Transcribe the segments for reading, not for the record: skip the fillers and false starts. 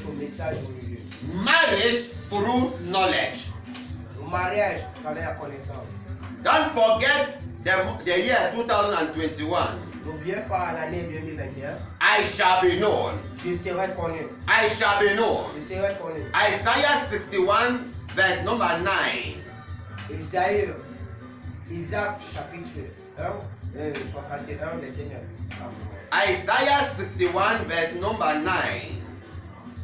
notre message aujourd'hui. Marriage through knowledge. Le mariage à travers la connaissance. Don't forget the year 2021. N'oubliez pas l'année 2021. I shall be known. Je serai connu. I shall be known. Je serai connu. Isaiah 61 verse number 9. Isaac chapitre 61 verset 9. Isaiah 61 verse number 9.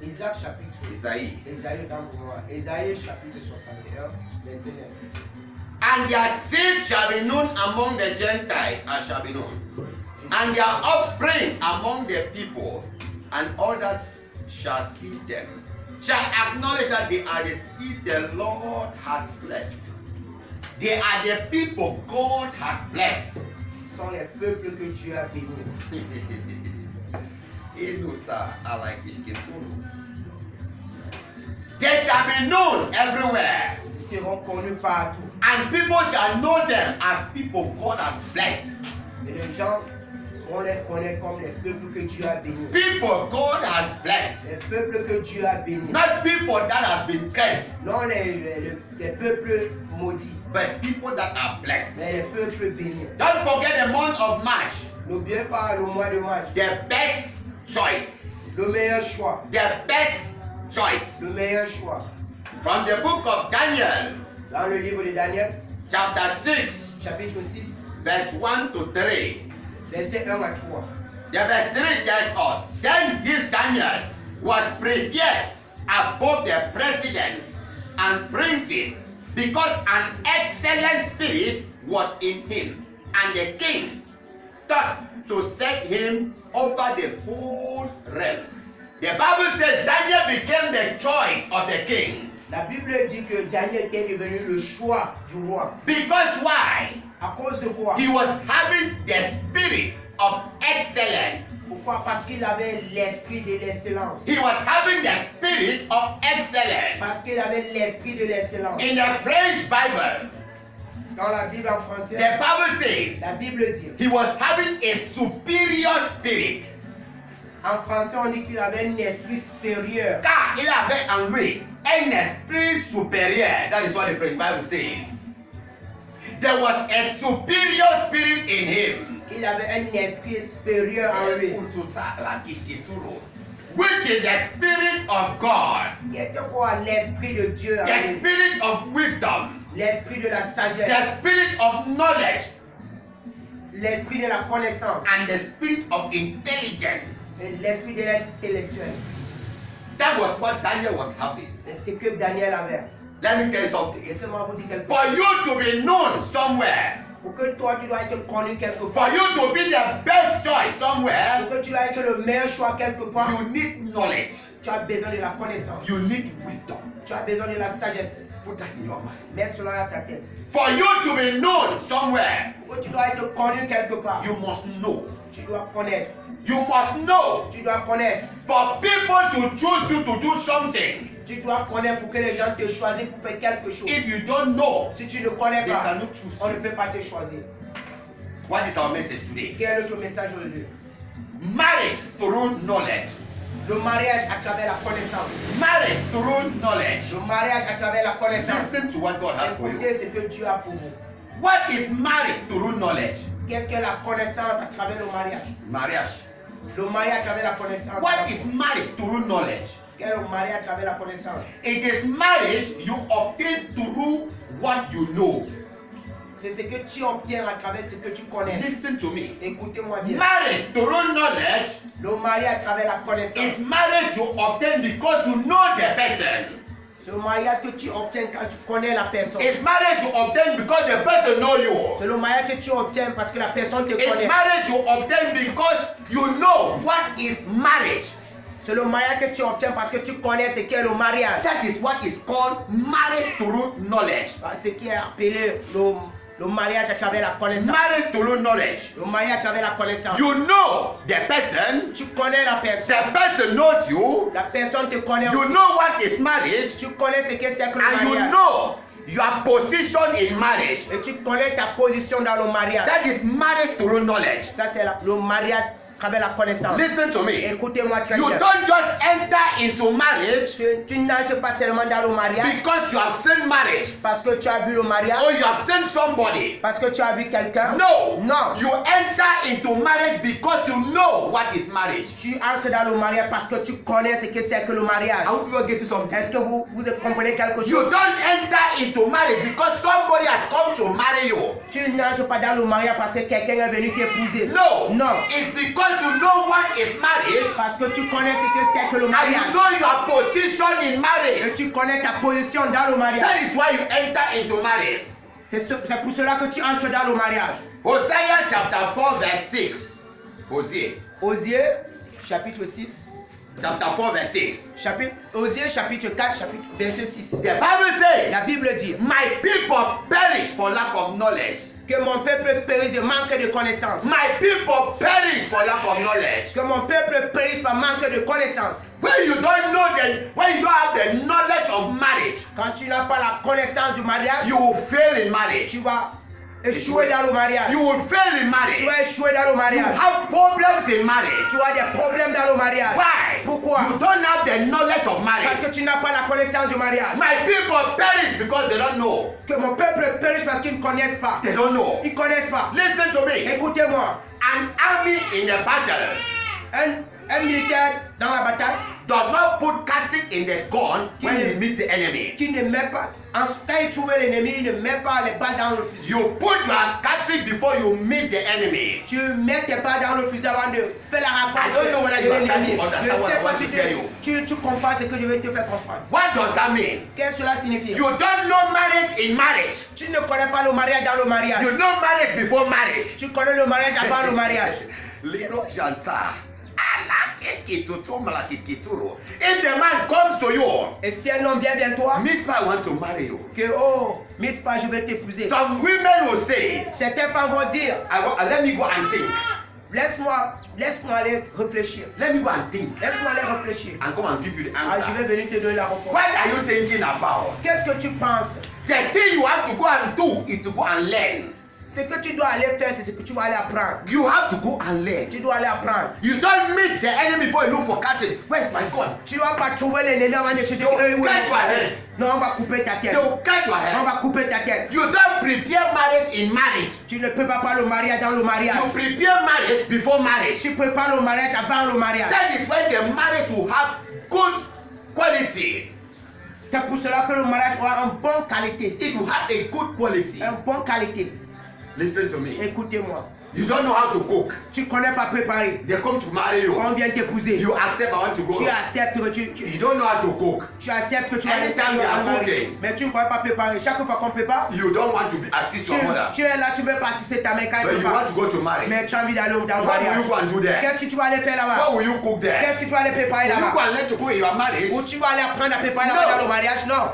Isaac chapitre Isaïe. Isaïe chapitre 61 verset 9. And their seed shall be known among the Gentiles, as shall be known. And their offspring among the people, and all that shall see them shall acknowledge that they are the seed the Lord hath blessed. They are the people God hath blessed. Ce sont les peuples que Dieu a bénis. They shall be known everywhere. Ils seront connus partout. And people shall know them as people God has blessed. Et les gens, on les connaît comme les peuples que Dieu a bénis. People God has blessed. Les peuples que Dieu a bénis. Not people that has been cursed. Non les peuples maudits. But people that are blessed. Mais les peuples bénis. Don't forget the month of March. N'oubliez pas le mois de mars. The best choice. Le meilleur choix. The best choice. Le meilleur choix. From the book of Daniel. Dans le livre de Daniel. Chapter 6. Chapitre 6. Verse 1 to 3. Verset 1 à 3. The verse 3 tells us, then this Daniel was preferred above the presidents and princes because an excellent spirit was in him, and the king thought to set him over the whole realm. The Bible says Daniel became the choice of the king. La Bible dit que Daniel était devenu le choix du roi. Because why? À cause de quoi? He was having the spirit of excellence. Pourquoi? Parce qu'il avait l'esprit de l'excellence. He was having the spirit of excellence. Parce qu'il avait l'esprit de l'excellence. In the French Bible, dans la Bible en français, the Bible says la Bible dit, he was having a superior spirit. En français, on dit qu'il avait un esprit supérieur. Car il avait en lui un esprit supérieur. That is what the French Bible says. There was a superior spirit in him. Il avait un esprit supérieur en lui. Which is the spirit of God. Il était quoi? L'esprit de Dieu. The spirit of wisdom. L'esprit de la sagesse. The spirit of knowledge. L'esprit de la connaissance. And the spirit of intelligence. Et l'esprit de l'intellectuel. That was what Daniel was having. C'est ce que Daniel avait. Let me tell you something. Laissez-moi vous dire quelque chose. For you to be known somewhere. Pour que toi tu dois être connu quelque For part. you to be the best choice somewhere. Pour que tu dois être le meilleur choix quelque part. You need knowledge. Tu as besoin de la connaissance. You need wisdom. Tu as besoin de la sagesse. Put that in your mind. Mets cela dans ta tête. For you to be known somewhere. Pour que tu dois être connu quelque part. You must know. Tu dois connaître. You must know. Tu dois connaître. For people to choose you to do something. Tu dois connaître pour que les gens te choisissent pour faire quelque chose. If you don't know, si tu ne connais pas, cannot choose on ne peut pas te choisir. What is our message today? Quel est notre message aujourd'hui? Marriage through knowledge. Le mariage à travers la connaissance. Marriage through knowledge. Le mariage à travers la connaissance. Listen to what God has for you. Écoutez ce que Dieu a pour vous. What is marriage through knowledge? Qu'est-ce que la connaissance à travers le mariage? Mariage. Le mariage à travers la connaissance. What is marriage through knowledge? Quel est le mariage à travers la connaissance? It is marriage you obtain through what you know. C'est ce que tu obtiens à travers ce que tu connais. Listen to me. Écoutez-moi bien. Marriage through knowledge. Le mariage à travers la connaissance. Is marriage you obtain because you know the person. C'est le mariage que tu obtiens quand tu connais la personne. It's marriage you obtain because the person know you. C'est le mariage que tu obtiens parce que la personne te connaît. It's marriage you obtain because you know what is marriage. C'est le mariage que tu obtiens parce que tu connais ce qu'est le mariage. That is what is called marriage through knowledge. Ce qui est appelé le mariage à travers la connaissance. Marriage through knowledge. Le mariage à travers la connaissance. You know the person. Tu connais la personne. The person knows you. La personne te connaît you aussi. You know what is marriage. Tu connais ce que c'est que le mariage. And you know your position in marriage. Et tu connais ta position dans le mariage. That is marriage through knowledge. Ça c'est le mariage travers la connaissance. Listen to me. Écoutez-moi très You bien. don't just enter into marriage Tu n'entres pas seulement dans le mariage because you have seen marriage parce que tu as vu le mariage, or you have seen somebody. parce que tu as vu quelqu'un. No. Non. You enter into marriage because you know what is marriage. Tu entres dans le mariage parce que tu connais ce que c'est que le mariage. I hope you are getting something. Est-ce que vous comprenez quelque You chose? don't enter into marriage because somebody has come to marry you. Tu n'entres pas dans le mariage parce que quelqu'un est venu t'épouser. No. Non. It's because you know what is marriage Parce que tu connais ce que c'est que le and mariage. you know your position in Et marriage. tu connais ta position dans le mariage. That is why you enter into marriage. C'est pour cela que tu entres dans le mariage. Hosea chapter 4 verse 6. Hosea Osée, chapitre 6. chapter 4 verse 6. Osée, chapitre 4, chapitre verset 6. The Bible says, La Bible dit my people perish for lack of knowledge. que mon peuple périsse de manque de connaissance. My people perish for lack of knowledge. Que mon peuple périsse par manque de connaissance. When you don't know when you don't have the knowledge of marriage, Quand tu n'as pas la connaissance du mariage, you will fail in marriage. tu vas échouer dans le mariage. You will fail in marriage. Tu vas échouer dans le You mariage. have problems in marriage. Tu as des problèmes dans le mariage. Why? Pourquoi? You don't have the knowledge of Parce marriage. que tu n'as pas la connaissance du mariage. My people perish because they don't know. Que mon peuple périsse parce qu'ils ne connaissent pas. They don't know. Ils ne connaissent pas. Listen to me. Écoutez-moi. An army in a battle Un militaire dans la bataille does not put cartridge in the gun when he meet the enemy. qui ne met pas, quand il trouve l'ennemi, il ne met pas les balles dans le fusil. You put your cartridge before you meet the enemy. Tu mets tes balles dans le fusil avant de faire la I rencontre don't know whether de you are l'ennemi. trying to Je understand what sais I pas want si to tell you. tu comprends ce que je vais te faire comprendre. What does that mean? Qu'est-ce que cela signifie? You don't know marriage in marriage. Tu ne connais pas le mariage dans le mariage. You know marriage before marriage. Tu connais le mariage avant le mariage. Little Shanta. If the man comes to you, Et si un homme vient vers toi, Miss Pa, I want to marry you. que oh, Miss Pa, je vais t'épouser. Some women will say, Certaines femmes vont dire, let me go and think. laisse-moi aller réfléchir. Let me go and think. Laisse-moi aller réfléchir. And come and give you the Ah, je answer. vais venir te donner la réponse. What are you thinking about? Qu'est-ce que tu penses? The thing you have to go and do is to go and learn. Ce que tu dois aller faire, c'est ce que tu vas aller apprendre. You have to go and learn. Tu dois aller apprendre. You don't meet the enemy before you look for catching. Where's my gun? Tu ne vas pas trouver l'ennemi avant de chercher. They will cut your head. Non, on va couper ta tête. They will cut your On head. va couper ta tête. You don't prepare marriage in marriage. Tu ne prépares pas le mariage dans le mariage. You prepare marriage before marriage. Tu prépares le mariage avant le mariage. That is when the marriage will have good quality. C'est pour cela que le mariage aura une bonne qualité. It will have a good quality. Une bonne qualité. Listen to me. Écoutez-moi. You don't know how to cook. Tu ne connais pas préparer. They come to marry you. On vient t'épouser. You accept I want to go. Tu acceptes que You don't know how to cook. tu acceptes que tu vas Anytime they are cooking. Mais tu ne connais pas préparer. Chaque fois qu'on prépare, You don't want to assist your mother. tu es là, tu ne veux pas assister ta mère quand elle But you prépare. want to go to marry. Mais tu as envie d'aller dans le What will mariage. you go and do there? Qu'est-ce que tu vas aller faire là-bas? What will you cook there? Qu'est-ce que tu vas aller préparer Will you go là-bas? and learn to cook in your marriage? Ou tu vas aller apprendre à préparer No. là-bas dans le mariage? Non.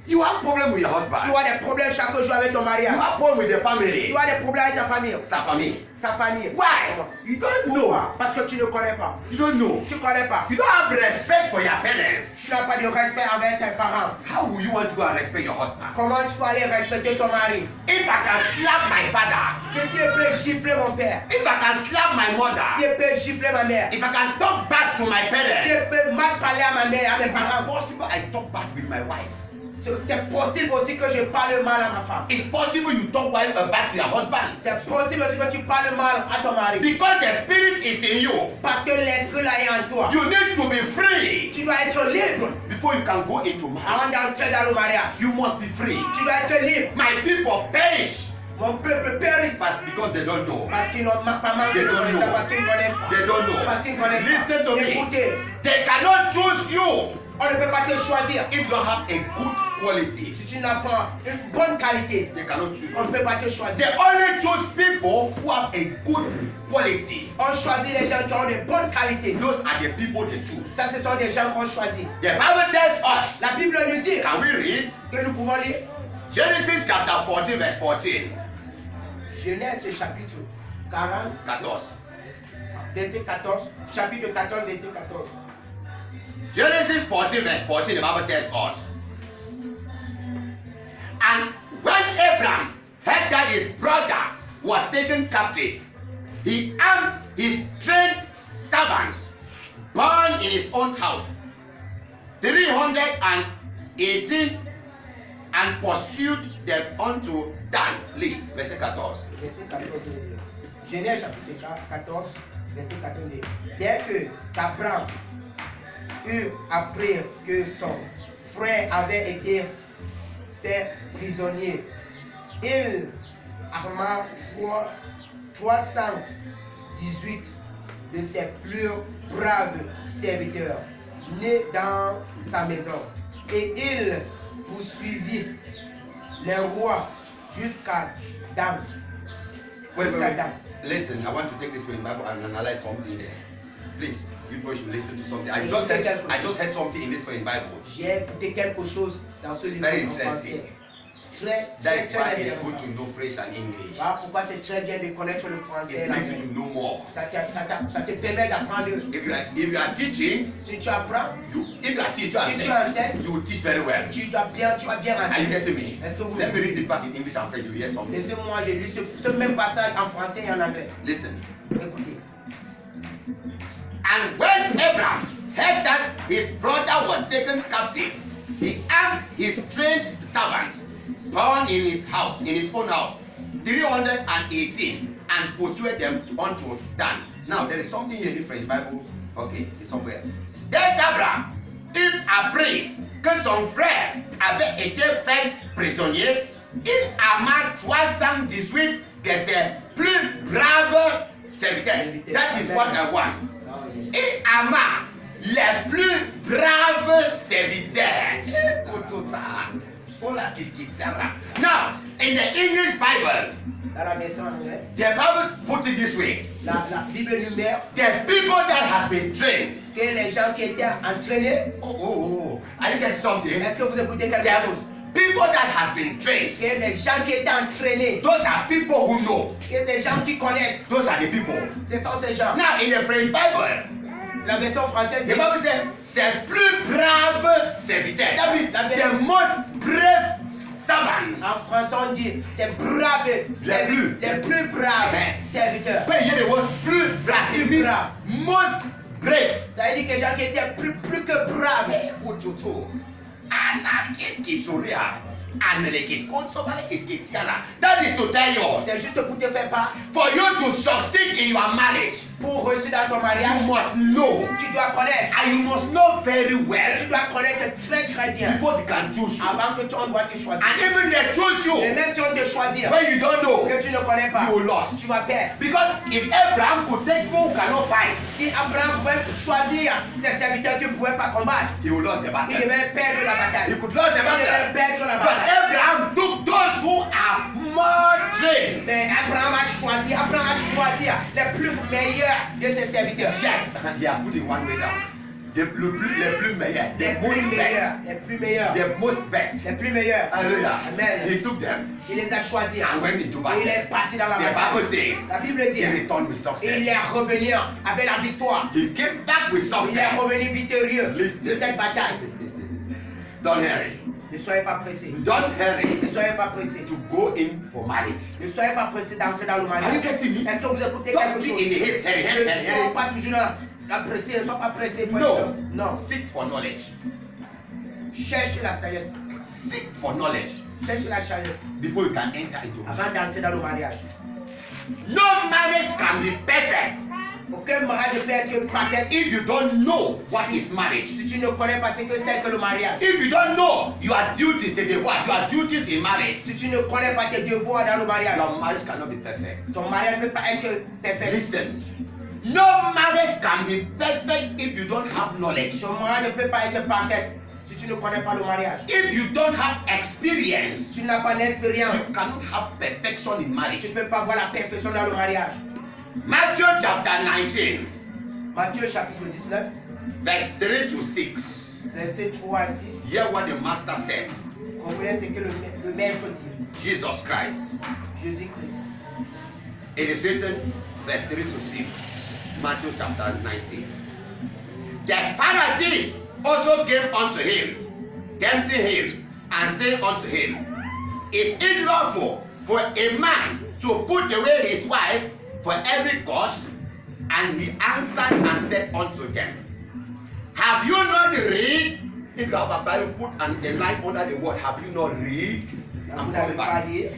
You have problem with your husband. Tu as des problèmes chaque jour avec ton mariage. You have problem with the family. Tu as des problèmes avec ta famille. Sa famille. Sa famille. Why? You don't know. Pourquoi? Parce que tu ne connais pas. You don't know. Tu ne connais pas. You don't have respect for your parents. Tu n'as pas de respect envers tes parents. How will you want to go and respect your husband? Comment tu vas aller respecter ton mari? If I can slap my father, Que si elle peut gifler mon père, if I can slap my si mother, elle peut gifler ma mère, if I can talk back to my si parents, elle peut mal parler à ma mère, à mes it's parents, possible I talk back with my wife. c'est possible aussi que je parle mal à ma femme. It's possible you talk back to your husband. C'est possible aussi que tu parles mal à ton mari. Because the spirit is in you. Parce que l'esprit là est en toi. You need to be free Tu dois être libre before you can go into marriage. avant d'entrer dans le mariage. You must be free. Tu dois être libre. My people perish Mon peuple périsse because they don't know. parce qu'ils n'ont pas manqué de connaissance, parce qu'ils ne connaissent pas. They don't know. Parce qu'ils ne connaissent Listen pas. to me. Écoutez, They cannot choose you on ne peut pas te choisir if you don't have a good quality. si tu n'as pas une bonne qualité. They cannot choose On ne you. peut pas te They choisir. only choose people who have a good quality. On choisit les gens qui ont de bonnes qualités. Those are the people they choose. Ça, ce sont des gens qu'on choisit. The Bible tells us. La Bible nous dit Can we read? que nous pouvons lire Genesis chapter 14 verse 14. Genèse chapitre 40, 14. verset 14. Chapitre 14, verset 14. Genesis 14 verse 14, the Bible tells us. And when Abraham heard that his brother was taken captive, he armed his strength servants born in his own house, 318, and pursued them unto Dan. Lis, verset 14. Verset 14 nous dit. Genèse chapitre 14, verset 14 dit. Dès que Abraham eut appris que son frère avait été fait prisonnier, il arma 318 de ses plus braves serviteurs nés dans sa maison, et il poursuivit les rois jusqu'à Dan. Jusqu'à Dan. Listen, I want to take this from the Bible and analyze something there. Please, people should listen to something. I just heard something in this from the Bible. J'ai écouté quelque chose dans ce livre Very en français. interesting. Très That's why it's intéressant. good to know French and English. Voilà pourquoi c'est très bien de connaître le français et It makes you l'anglais. to know more. Ça te permet d'apprendre. If you are teaching, Si tu apprends, if you are teaching, si tu enseignes, you will teach very well. tu vas bien Are you enseigner. getting me? Est-ce que vous Let me read it back in English and French. You hear something. Laissez-moi, j'ai lu ce même passage en français et en anglais. Listen. Écoutez. And when Abraham heard that his brother was taken captive, he armed his trained servants born in his house, in his own house, 318, and pursued them unto Dan. Now there is something here different in the Bible. Okay, it's somewhere. Dès qu'Abraham eut appris que son frère avait été fait prisonnier, il arma 318 de ses plus braves serviteurs. That is what I want. Il arma les plus braves serviteurs. Now, in the English Bible, Dans la version anglaise, the Bible put it this way: la Bible numère the people that has been trained. que les gens qui étaient entraînés, Are you getting something? est-ce que vous écoutez quelque The chose? people that has been trained. Que les gens qui étaient entraînés, Those are people who know. que les gens qui connaissent, Those are the people. ce sont ces gens. Now, in the French Bible, La version française the dit Bible says, c'est plus brave serviteur. That means the most brave servants. en français on dit c'est brave serviteurs, les plus braves serviteurs. But here the word plus brave. It means most brave. Ça veut dire que les gens qui étaient plus que braves. That is to tell you, C'est juste pour te faire part, for you to succeed in your marriage, pour réussir dans ton you mariage, must know, tu dois connaître. and you must know very Et well tu dois connaître très bien before they can choose you. avant que on doit te choisir. And even they choose Et you même si on te choisit, when you don't know, que tu ne connais pas, you will lost. tu vas perdre. Because if Abraham could take people who cannot fight, Si Abraham pouvait choisir des serviteurs qui ne pouvaient pas combattre, he will lose the il battle. devait perdre la He bataille. could lose the Il devait battle. perdre la But bataille. Abraham took those who are more trained. Mais Abraham a choisi les plus meilleurs de ses serviteurs. Yes, he has put it one way down. Les plus meilleurs, Les the plus most meilleurs, best, les plus meilleurs, the most best. les plus meilleurs. Hallelujah. Amen. He took them Il les a choisis and went into et il battle. est parti dans la The Bible bataille. says La Bible he dit, returned with il success. est revenu avec la victoire. He came back with Il est success. revenu victorieux de Listen. cette bataille. Don't hurry. Ne soyez pas pressés. Don't hurry Ne soyez pas pressés. to go in for marriage. Ne soyez pas pressés d'entrer dans le Are you mariage. getting me? Est-ce que vous écoutez Don't quelque be chose? in the haste, hurry, hurry, hurry, Ne soyez hurry. pas toujours dans la pressée. Ne soyez pas pressés. No. Non. Seek for knowledge. Cherchez la sagesse. Seek for knowledge Cherchez la sagesse before you can enter into marriage. avant d'entrer dans le mariage. No marriage can be perfect Aucun mariage ne peut être parfait if you don't know what is marriage. si tu ne connais pas ce que c'est que le mariage. If you don't know your duties, your duties in marriage, Si tu ne connais pas tes devoirs dans le mariage, your marriage cannot be perfect. ton mariage ne peut pas être parfait. Listen, no marriage can be perfect if you don't have knowledge. Ton mariage ne peut pas être parfait si tu ne connais pas le mariage. If you don't have experience, Si tu n'as pas l'expérience, you cannot have perfection in tu marriage. ne peux pas voir la perfection dans le mariage. Matthew chapter 19, Matthieu chapitre 19, verse 3 to 6. versets 3 à 6. Hear what the master said. Comprenez ce que le maître dit. Jesus Christ. Jésus-Christ. It is written, verse 3 to 6. Matthew chapter 19. The Pharisees also came unto him, tempting him, and saying unto him, Is it lawful for a man to put away his wife for every cause? And he answered and said unto them, have you not read? If you have a Bible, put a line under the word, have you not read? Vous n'avez pas lu.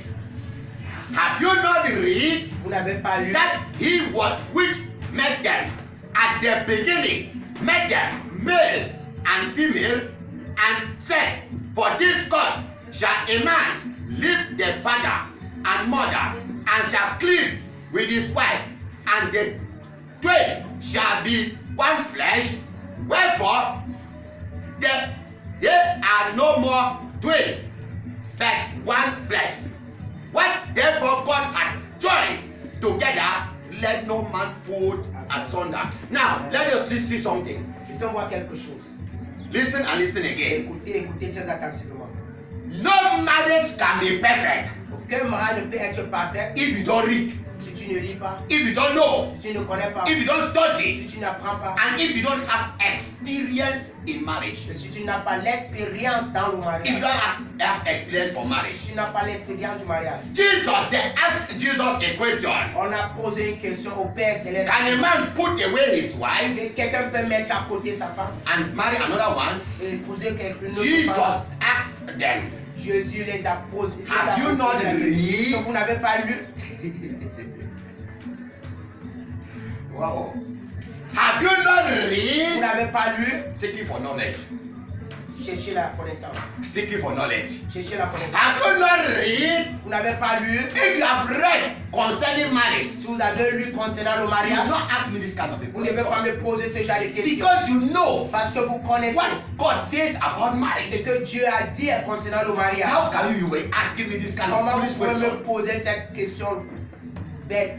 Have you not read Vous n'avez pas lu. that he was which made them at the beginning, made them male and female, and said, for this cause shall a man leave the father and mother, and shall cleave with his wife, and the twain shall be one flesh. Wherefore they are no more twain, but one flesh. What therefore God had joined together, let no man put asunder. Now let us listen something. Laissons voir quelque chose. Listen and listen again. Écoutez très attentivement. No marriage can be perfect Aucun mariage ne peut être parfait if you don't read, si tu ne lis pas, if you don't know, si tu ne connais pas, if you don't study, si tu n'apprends pas, and if you don't have experience in marriage. si tu n'as pas l'expérience dans le If you mariage, don't have experience for marriage. si tu n'as pas l'expérience du mariage. Jesus, they asked Jesus a question. On a posé une question au Père Céleste. Can a man put away his wife Quelqu'un peut mettre à côté sa femme and marry another one? et épouser quelqu'un d'autre. Jesus asked them, Jésus les a posés. have you not read? Donc vous n'avez pas lu. Wow. Have you not Vous read? n'avez pas lu. Seeking for knowledge. Cherchez la connaissance. Seeking for knowledge. Cherchez la connaissance. Have you not read? Vous n'avez pas lu. If you have read concerning marriage, Si vous avez lu concernant le you mariage, will not ask me this kind of a vous ne devez pas question. me poser ce genre de questions. Because you know Parce que vous connaissez what God says about ce marriage. que Dieu a dit concernant le mariage. How can you be asking me this kind of Comment foolish vous pouvez me question? poser cette question bête?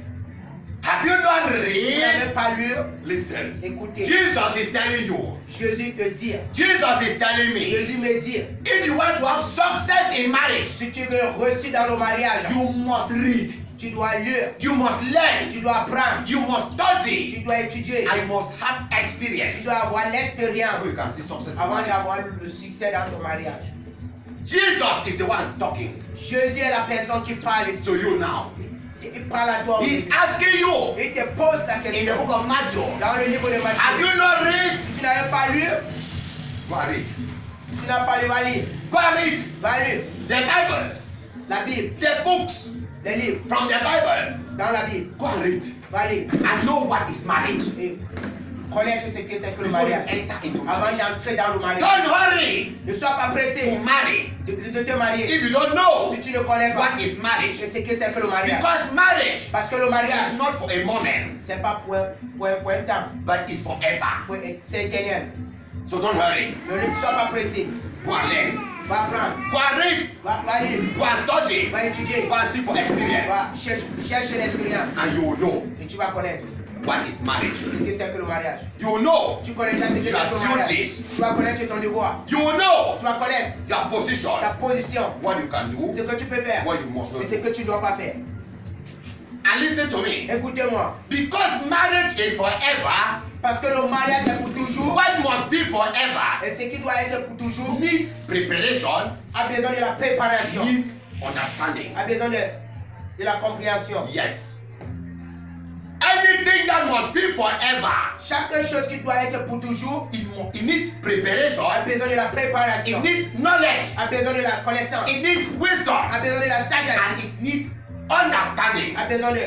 Have you not Vous read? n'avez pas lu. Listen. Écoutez, Jesus is telling you. Jésus te dit, Jesus is telling me. Jésus me dit, If you want to have success in marriage, si tu veux réussir dans le mariage, you must read. tu dois lire, You must learn. tu dois apprendre, You must study. tu dois étudier, I must have experience. tu dois avoir l'expérience So you can see success in avant marriage. d'avoir le succès dans ton mariage. Jesus is the one talking Jésus est la personne qui parle ici. to you now. Il parle à toi. He's asking you Il te pose la in the question. book of Matthew. Dans le livre de Have Matthieu, you not read? si tu n'avais pas lu, Go and read. si tu n'as pas lu, va lire. Go and read Va lire the Bible, la Bible, the books les livres from the Bible. dans la Bible. Go and read Va lire. and know what is marriage Et connaître ce que c'est que le before you mariage. enter into Avant marriage. d'entrer dans le mariage. Don't hurry Ne sois pas pressé to marry de te marier. if you don't know Si tu ne connais pas what is marriage. ce que c'est que le mariage. Because marriage Parce que le mariage, is not for a moment, c'est pas pour un temps. but it's forever. C'est éternel. So don't hurry. Ne sois pas pressé. Go and learn. Va apprendre. Go and read. Va lire. Go and study. Va étudier. Go and seek for experience. Va chercher l'expérience. And you will know Et tu vas connaître what is marriage. ce que c'est que le mariage. You will know Tu connaîtras ce que c'est que le your mariage. duties. Tu vas connaître ton devoir. You will know Tu vas connaître your position. ta position. What you can do. Ce que tu peux faire. What you must not Et ce do. que tu ne dois pas faire. And listen to me. Écoutez-moi. Because marriage is forever, Parce que le mariage est pour toujours. what must be forever Et ce qui doit être pour toujours needs preparation, a besoin de la préparation. needs understanding. A besoin de la compréhension. Yes. Anything that must be forever, Chaque chose qui doit être pour toujours it needs preparation, a besoin de la préparation. it needs knowledge, A besoin de la connaissance. it needs wisdom, A besoin de la sagesse. and it needs understanding. A besoin de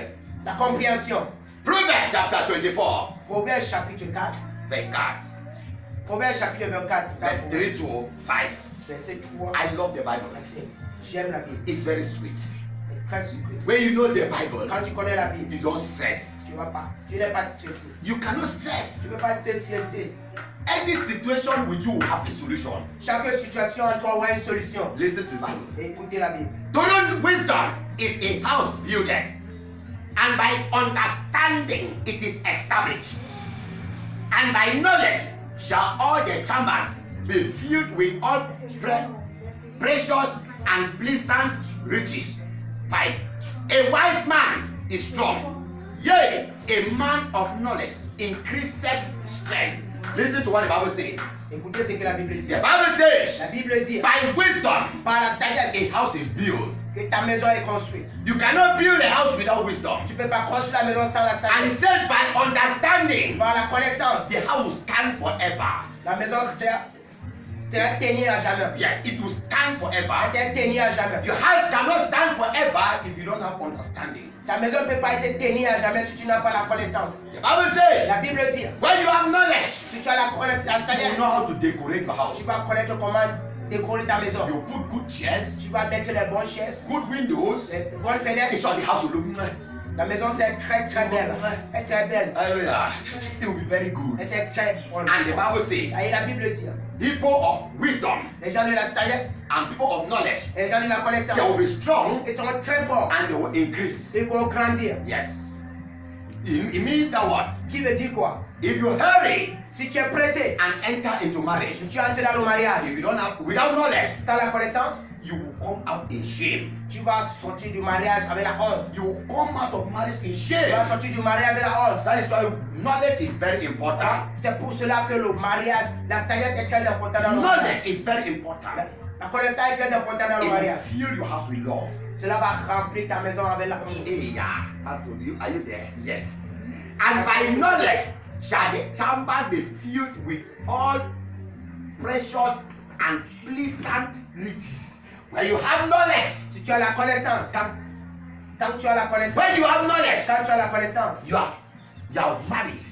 la compréhension. Proverbs chapter 24, Proverbe chapitre 4. verse 4, Proverbe chapitre 24. verse 3 to 5. Verset 3. I love the Bible. J'aime la Bible. It's very sweet. C'est très sucré. When you know the Bible, Quand tu connais la Bible, you don't stress. tu n'es pas stressé. You cannot stress. Tu ne peux pas te stresser. Any situation with you will have a solution. Chaque situation en toi aura une solution. Listen to the Bible. Écoutez la Bible. Total wisdom is a house builded, and by understanding it is established. And by knowledge shall all the chambers be filled with all precious and pleasant riches. 5. A wise man is strong, yea, a man of knowledge increaseth strength. Listen to what the Bible says. Écoutez ce que la Bible dit. The Bible says, La Bible dit, by wisdom, par la sagesse, a house is built. que ta maison est construite. You cannot build a house without wisdom. Tu ne peux pas construire la maison sans la And it sagesse. says, by understanding, Par la connaissance, the house will stand forever. la maison sera tenir à jamais. Yes, it will stand forever. Elle sera tenir à jamais. Your house cannot stand forever if you don't have understanding. Ta maison ne peut pas être tenue à jamais si tu n'as pas la connaissance. The Bible says, La Bible dit, when you have knowledge, si tu as la connaissance, la you sagesse, know how to decorate your house. tu vas connaître comment décorer ta maison. You put good chairs, Tu vas mettre les bonnes chaises, good windows. les bonnes fenêtres. It's sure the house will look. La maison c'est très très belle. Elle c'est belle. Hallelujah. It will be very good. Elle c'est très bonne. And the Bible says, Et la Bible dit, people of wisdom les gens de la sagesse, and people of knowledge, les gens de la connaissance, they will be strong ils seront très forts. and they will increase. Ils vont grandir. Yes. It means that what? Qui veut dire quoi? If you hurry Si tu es pressé, and enter into marriage, si tu entres dans le mariage if you don't have, without knowledge, sans la connaissance, you will come out in shame. tu vas sortir du mariage avec la honte. You will come out of marriage in Tu shame. vas sortir du mariage avec la honte. That is why knowledge is very important. C'est pour cela que le mariage, la sagesse est très importante dans le mariage. Knowledge is very important. La connaissance est très importante dans It le will mariage. fill your house with love. Cela va remplir ta maison avec la honte. Hey, yeah. Pastor, are you there? Yes. And by knowledge shall the chambers be filled with all precious and pleasant riches. When you have knowledge, Si tu as la connaissance, quand tu as la connaissance, when you have knowledge, quand tu as la connaissance, your marriage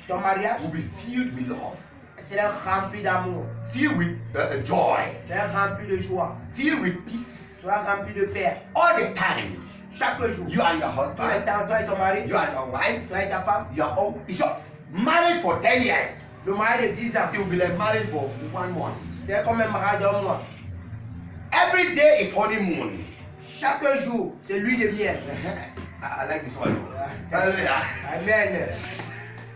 ton mariage will be filled with love, sera rempli d'amour, filled with joy, sera rempli de joie, filled with peace. sera rempli de paix. All the times, Chaque jour, you and your toi husband, et ton mari, you and your wife, toi et ta femme, you are all. It's your marriage for 10 years. le mariage de 10 ans, It will be like marriage for 1 month. c'est comme un mariage d'un mois. Every day is honeymoon. Chaque jour, c'est lune de miel. I like this one. Hallelujah. Amen.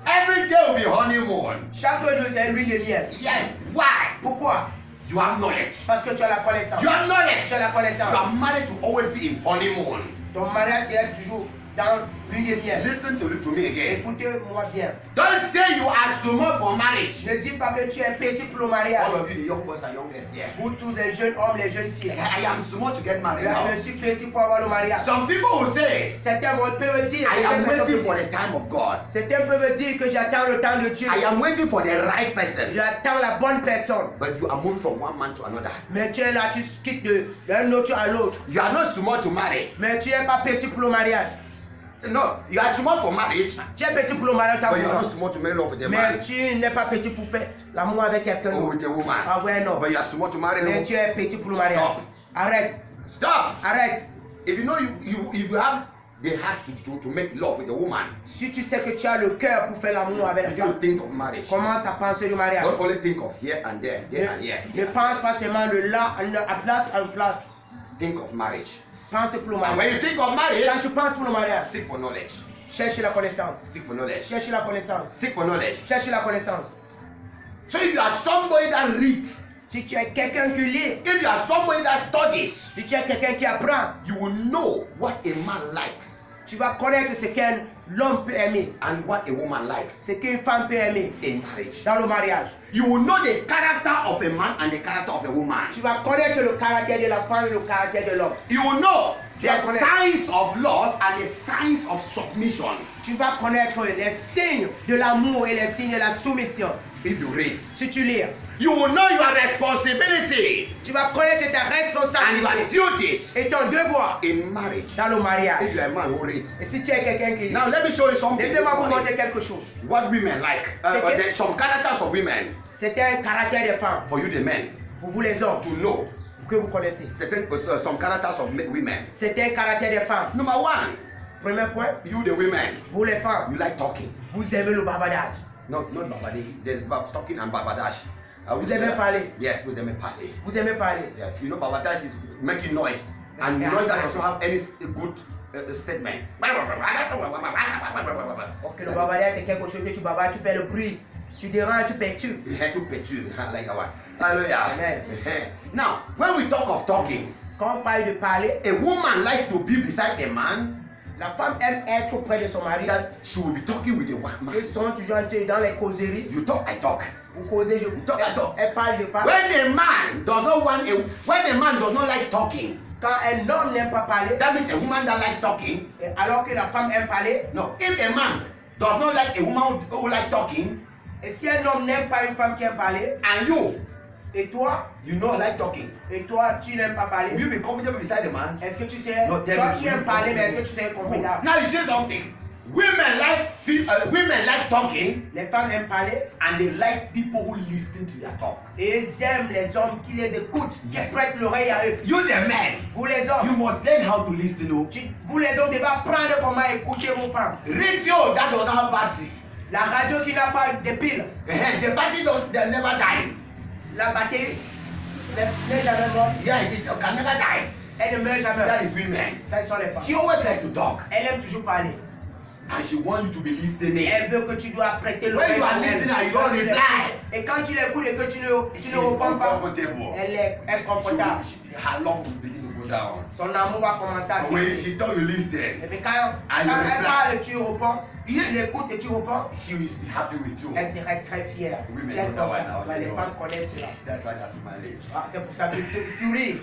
Every day will be honeymoon. Chaque jour, c'est lune de miel. Yes. Why? Pourquoi? You have knowledge. Parce que tu as la connaissance. You have knowledge. Tu as la connaissance. Your marriage will always be in honeymoon. Ton mariage sera toujours dans lune de miel. Listen to me again. Écoutez-moi bien. Don't say you are small for marriage. Ne dis pas que tu es petit pour le mariage. All of you, the young boys and young girls here. Vous tous les jeunes hommes, les jeunes filles. I am small to get married Là, now. je suis petit pour avoir le mariage. Some people will say, Certains peuvent dire, I am certaines personnes waiting for peuvent the time of God. certains peuvent dire que j'attends le temps de Dieu. I am waiting for the right person. J'attends la bonne personne. But you are moving from one man to another. Mais tu es là, tu quittes d'un autre à l'autre. You are not small to marry. Mais tu n'es pas petit pour le mariage. No, you are small for marriage, Tu es petit pour le mariage, but you are not small to make love with a mais man tu n'es pas petit pour faire l'amour avec quelqu'un or d'autre. with a woman. Ah ouais, non. But you are small to marry. Mais No. tu es petit pour le mariage. Stop. Arrête, Stop. arrête. If you know if you have the heart to make love with a woman, Si tu sais que tu as le cœur pour faire l'amour avec la begin to femme, think of marriage. commence à penser du mariage. Don't only think of here and there, there and here. Ne pense pas seulement de là à place en place. Think of marriage. Pense pour le And when mariage. you think of marriage, Quand tu penses pour le mariage, seek for knowledge. cherche la connaissance. Seek for knowledge. Cherche la connaissance. Seek for knowledge. Cherche la connaissance. So if you are somebody that reads, Si tu es quelqu'un qui lit, if you are somebody that studies, si tu es quelqu'un qui apprend, you will know what a man likes tu vas connaître ce qu'un homme peut aimer, and what a woman likes ce qu'une femme peut aimer in marriage. dans le mariage. You will know the character of a man and the character of a woman. Tu vas connaître le caractère de la femme et le caractère de l'homme. You will know Tu the vas connaître. signs of love and the signs of submission Tu vas connaître les signes de l'amour et les signes de la soumission. if you read. Si tu lis, You will know your responsibility tu vas connaître ta and your responsabilité duties et ton devoir in marriage. dans le If mariage. you are a man who reads. Et si tu es quelqu'un qui lit, Now let me show you something. laissez-moi vous this morning. montrer quelque chose. What women like. C'est que- There's some characters of women C'est un caractère des femmes, for you the men pour vous les hommes, to know. que vous connaissez. Some characters of women. C'est un caractère des femmes. Number one, Premier point, you the women, vous les femmes, you like talking. vous aimez le bavardage. Not babadi. There is talking and babadash. Vous aimez parler. Yes, vous aimez parler. Vous aimez parler. Yes, you know babadash is making noise and Yeah. noise that does not have any good statement. Ok, le bavardage c'est quelque chose que tu bavardes, tu fais le bruit, tu déranges, tu perturbes. You have to perturb, like that one. Hallelujah. Amen. Now, when we talk of talking, Quand on parle de parler, a woman likes to be beside a man La femme aime être auprès de son mari. That she will be talking with the man. Ils sont toujours dans les causeries. You talk, I talk. Vous causez, je Talk, I talk. Elle parle, je parle. When a man does not like talking, Quand un homme n'aime pas parler, that means a woman that likes talking. alors que la femme aime parler, No, if a man does not like a woman who like talking, et si un homme n'aime pas une femme qui aime parler, and you toi, like talking, tu n'aimes pas parler, will you be comfortable beside the man? est-ce que tu sais, No, tell toi me, tu aimes parler, mais est-ce que tu sais Cool. confortable? Now you say something. Women like talking, Les femmes aiment parler and they like people who listen to their talk. et ils aiment les hommes qui les écoutent, qui Yes. prêtent l'oreille à eux. You the men, Vous les hommes, you must learn how to listen. Oh. vous les hommes devez apprendre comment écouter vos femmes. Radio that does not have battery. La radio qui n'a pas de pile, The battery never dies. la batterie n'est jamais morte, Yeah, it can never die. elle ne meurt jamais. That is women. Ça, ce sont les femmes. She always like to talk, Elle aime toujours parler. and she wants you to be listening. Elle veut que tu dois prêter When l'oreille you are à elle. listening and you Quand don't tu reply, l'écoutes, et quand tu l'écoutes et que tu she's ne réponds pas, uncomfortable. elle est inconfortable. Her love will begin to go down. Son amour va commencer à But when baisser. she told you listen, Et puis quand And you elle reply. parle, tu réponds. Tu l'écoutes et tu réponds. she will be happy with you. Elle serait très fière. Oui, mais Tu es non, content. ouais, non, Ouais, les non. femmes connaissent cela. That's why that's smiling. Ah, c'est pour ça que souris.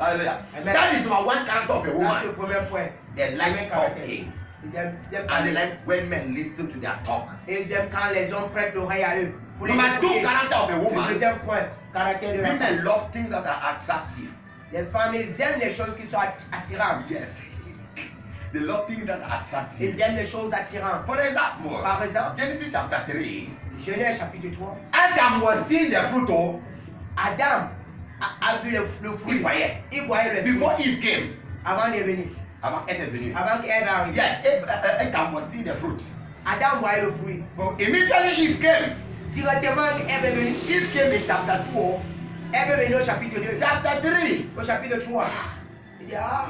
Hallelujah. Amen. That is number one character of a Ça, c'est le woman. premier point. They like talking, Ils aiment and parler. they like when men listen to their talk. Ils aiment quand les hommes prêtent l'oreille à eux. Pour les Number two écouter. character of a Le woman. deuxième point, caractère de la femme. Women love things that are attractive. Les femmes, ils aiment les choses qui sont attirantes. Yes. They love things that are attractive. Ils aiment les choses attirantes. For example, Par exemple, Genesis chapter 3. Genèse chapitre 3. Adam was seeing the fruit of Adam a vu le fruit. Eve voyait. Il voyait le fruit Before Eve came. avant de venir. Avant Eve est venue. Avant qu'Ève arrive. Yes, Adam was seeing the fruit. Adam voyait le fruit. But immediately Eve came. Directement, Ève est venue. Eve came in chapter 2. Ève est venue au chapitre 2. Chapter 3. Au chapitre 3. Il dit, ah,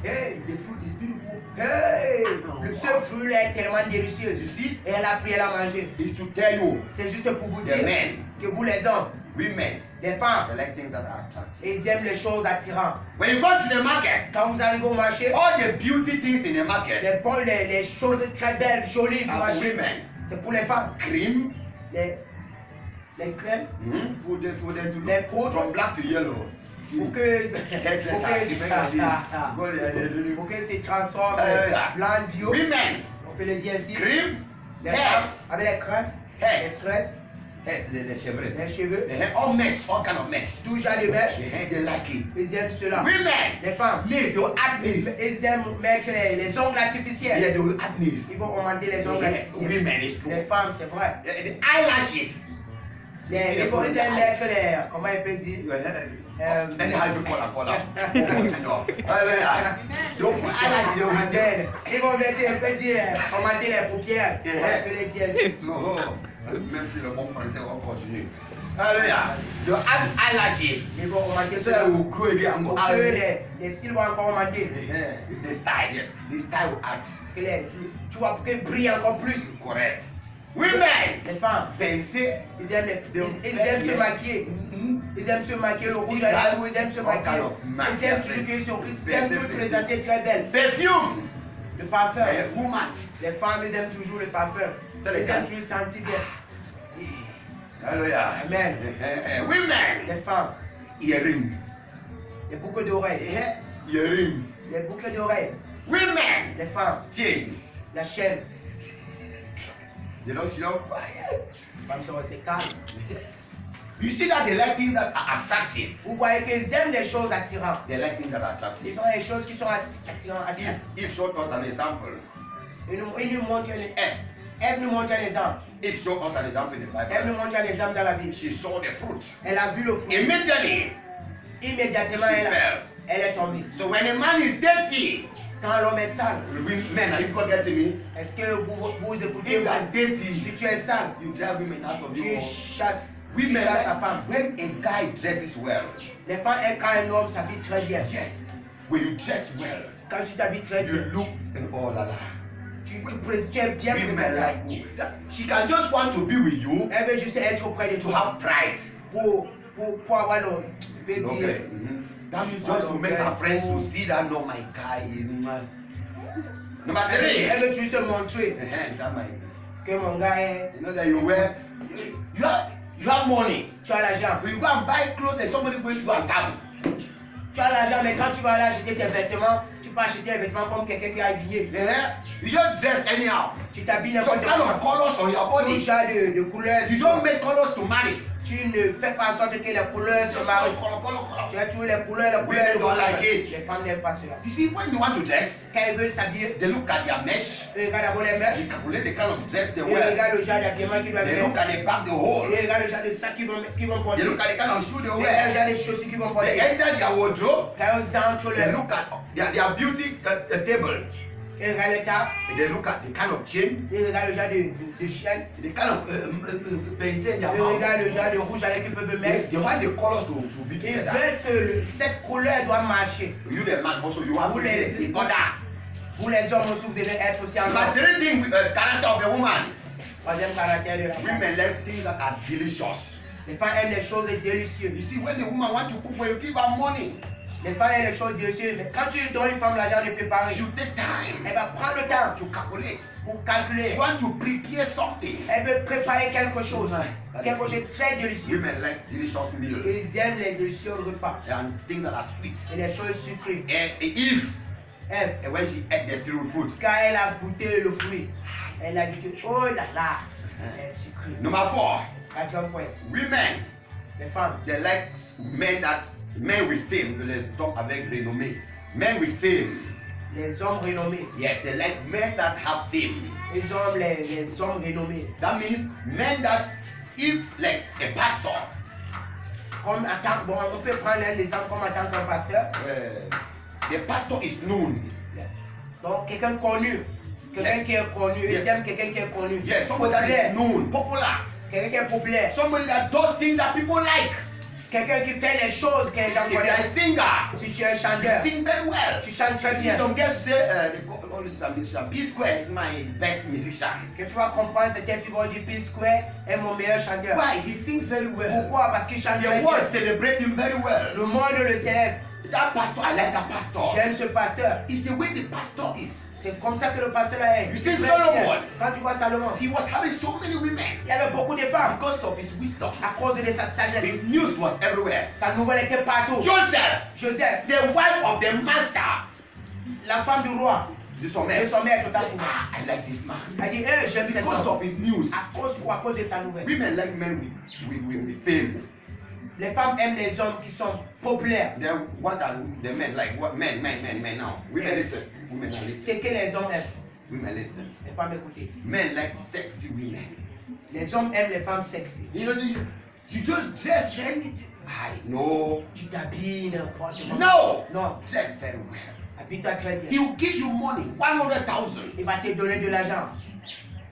Hey, the fruit is beautiful. hey, ce fruit là est tellement délicieux. You see, Et elle a pris, elle a mangé. it's to tell you, C'est juste pour vous the dire men, que vous les hommes, women, les femmes, they like things that are attractive. ils aiment les choses attirantes. When you go to the market, Quand vous arrivez au marché, all the beauty things in the market les choses très belles, jolies du are for marché, women. c'est pour les femmes. Cream, Les crèmes, for them to les look poudres, from black to yellow. pour que, pour que se transforme blanc, bio. Women, On peut le dire ainsi. cream, Les hairs, femmes avec les crèmes, les hairs, tresses, hairs, the chevron. les cheveux, They have all mess, all kind of mess. tout genre de mèches. They like it. Ils aiment cela. Women, Les femmes, nails, they will add nails. ils aiment mettre les ongles artificiels. Yeah, they will add nails. Ils vont augmenter les ongles artificiels. Women, it's true. Les femmes, c'est vrai. The eyelashes. Ils aiment mettre les, comment il peut dire, Anyhow, you call them. Hallelujah. Don't put eyelashes. They will be there. ils vont mettre, il peut dire, augmenter les paupières. Yeah. On peut le dire ainsi. No, même si le bon français, on continue. Hallelujah. You add eyelashes. Ils vont augmenter So that cela. will grow again and go Pour out. que les cils vont encore augmenter. The style, yes. The style will add. Que tu vois, pour qu'ils brillent encore plus. Correct. Women, Les femmes, they say, ils aiment se maquiller. Ils aiment se maquiller, le rouge à lèvres, ils aiment se maquiller. Ils aiment toujours ils aiment se présenter très belle. perfumes. Le parfum. Woman. Les femmes, ils aiment toujours le parfum. Ça, Ils les gars. aiment toujours sentir bien. Hallelujah. Amen. Women, Les femmes, earrings. les boucles d'oreilles. Earrings. Les boucles d'oreilles. Women, Les femmes, chains. la chaîne. They don't see no quiet. Les femmes sont restées calmes. You see that they like things that are attractive. Vous voyez qu'ils aiment les choses attirantes. They like things that are Ils attractive. ont les choses qui sont attirantes. If showed us an example. Ils nous montrent Ève nous montre un exemple. If showed us an example in the Elle nous Bible. montre un exemple dans la Bible. She saw the fruit. Elle a vu le fruit. Immediately, Immédiatement, she fell. elle est tombée. So when a man is dirty, Quand l'homme est sale, men, are you people getting me? est-ce que vous écoutez? If you are Si dirty, tu es sale, you drive women out of tu your chasses women. la femme. When a guy dresses well, Les femmes aiment quand un homme s'habille très bien. yes. When you dress well, Quand tu t'habilles très you bien, look oh la la. tu es bien Women présentable. like you. She can just want to be with you Elle veut juste être auprès de to toi have pride. pour avoir le petit. Okay. That means just to make her friends to see that no, my guy is. Number 3. Elle veut juste se montrer que mon gars est. You know that you have money. Tu as l'argent. When you go and buy clothes, there's somebody going to go and tap you. Tu as l'argent, mais quand tu vas aller acheter tes vêtements, tu peux acheter des vêtements comme quelqu'un qui est habillé. You just dress anyhow. Tu t'habilles Some n'importe kind of comment. colors on your Tout body. genre de couleurs. You don't make colors to marry. Tu ne fais pas en sorte que les couleurs se marient. Color. Tu as toujours les couleurs. Women don't like it. Les femmes n'aiment pas cela. You see, when you want to dress, Quand ils veulent s'habiller, they look at their mesh. ils regardent d'abord les mèches. They calculate the kind of dress they Ils wear. regardent le genre d'habillement qu'ils doivent They look mettre. at the back, the hole. Ils regardent le genre de sac qu'ils vont porter. They look at the kind of shoe they Ils regardent le wear. genre de chaussures qu'ils vont They porter. enter their wardrobe. Quand ils entrent They le look at their beauty table. ils regardent le tas. They look at the kind of chain, Ils regardent le genre de chaîne. the kind of pencil in their Ils mouth. regardent le genre de rouge à lèvres qu'ils peuvent mettre. They want the colors to be Ils together. veulent que cette couleur doit marcher. You the man also, you have to be in order. Vous les hommes aussi, vous devez être aussi en Number ordre. 3 thing, character of a woman. Troisième caractère de la femme. Women like things that are delicious. Les femmes aiment les choses You délicieuses. see, when the woman want to cook, when you give her money, Les femmes aiment les choses délicieuses. Mais quand tu donnes une femme l'argent de préparer, she will take time elle va prendre le temps to calculate. pour calculer. She want to prepare something. Elle veut préparer quelque chose. Quelque chose de très délicieux. Women like delicious meals Ils aiment les délicieux repas and things that are sweet. et les choses sucrées. And if Ève, when she ate the fruit, quand elle a goûté le fruit, elle a dit que oh là là, elle est sucrée. number 4, Quatrième point, women les femmes, they like men with fame, les hommes avec renommée, men with fame. les hommes renommés. Yes, they like men that have fame. Ils ont les hommes renommés. That means men that, if like a pastor, Comme en tant, bon, on peut prendre un exemple comme en tant qu'un pasteur. the pastor is known. Donc quelqu'un connu. Quelqu'un Yes. qui est connu. Yes. Ils aiment quelqu'un qui est connu. Yes, somebody that Populaire. is known, popular. Quelqu'un qui est populaire. Somebody that does things that people like. Quelqu'un qui fait les choses que les gens If you are a connaissent. singer, Si tu es un you chanteur, sing very well. tu chantes très You see bien. some girls say, all this are musician. P-Square is my best musician. Que tu vas comprendre, c'était figure du P-Square est mon meilleur chanteur. Why? He sings very well. Pourquoi? Parce qu'il chante très The world bien. celebrate him very well. Le monde le célèbre. That pastor, I like that pastor. J'aime ce pasteur. It's the way the pastor is. C'est comme ça que le pasteur là est. You see Très Solomon? bien. Quand tu vois Salomon, He was having so many women il y avait beaucoup de femmes. because of his wisdom. À cause de sa sagesse, His news was everywhere. sa nouvelle était partout. Joseph, Joseph, the wife of the master, la femme du roi, de son de maître, son maître, said, I like this man. elle dit, j'aime cette Because femme. of his news. À cause quoi? À cause de sa nouvelle. Women like men with fame. Les femmes aiment les hommes qui sont populaires. Then what are the men like? What men now? Women Yes. listen. Women now listen. Ce que les hommes aiment. Women listen. Les femmes écoutez. Men like sexy women. Les hommes aiment les femmes sexy. You know, you just dress. No. Tu t'habilles n'importe comment. No. Non. Dress very well. Habille-toi très bien. He will give you money, 100,000. Il va te donner de l'argent.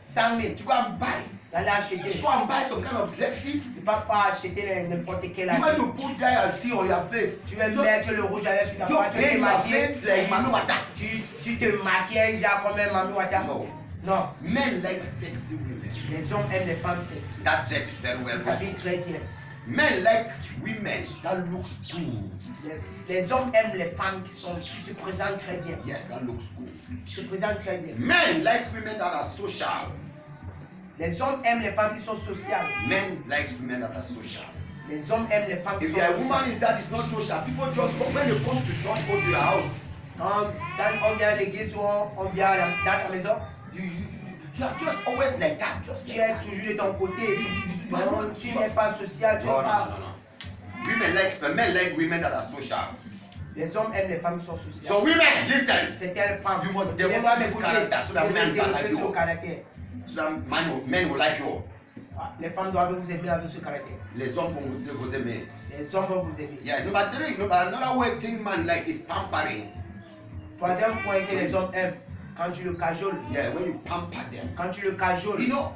100 000. To go and buy. D'aller acheter. Go and buy some kind of dresses. Tu ne vas pas acheter n'importe quel You want habit. to put tea on your face. Tu vas mettre le rouge à lèvres sur ta You face. Tu vas te paint your maquiller. face like Manu Wata. Tu te maquilles genre comme un Mami Wata. No. Non. Men like sexy women. Les hommes aiment les femmes sexy. That dress is very well. Ils s'habillent très bien. Men like women that looks good. Les hommes aiment les femmes qui se présentent très bien. Yes, that looks good. Qui se présentent très bien. Men likes women that are social. Les hommes aiment les femmes qui sont sociales. Men likes women that are social. Les hommes aiment les femmes qui If sont you are a sociales. woman that is not social, people just go when they come to church, go to your house. Quand on vient à l'église ou on vient dans ta maison, You are just always like that. Just tu like es that. toujours de ton côté. Non, tu n'es pas social, tu n'es pas. Men like women that are social. Les hommes aiment les femmes qui sont sociales. So women, listen. C'est telle femme. You must Les develop femmes this écoutez, character so that men can like développer ce you. caractère. So that men will like you. Les femmes doivent vous aimer avec ce caractère. Les hommes vont vous aimer. Les hommes vont vous aimer. Yes. Number 3. Another way thing man like is pampering. Troisième point que les hommes aiment, quand tu le cajoles. Yeah, when you pamper them. Quand tu le cajoles. You know,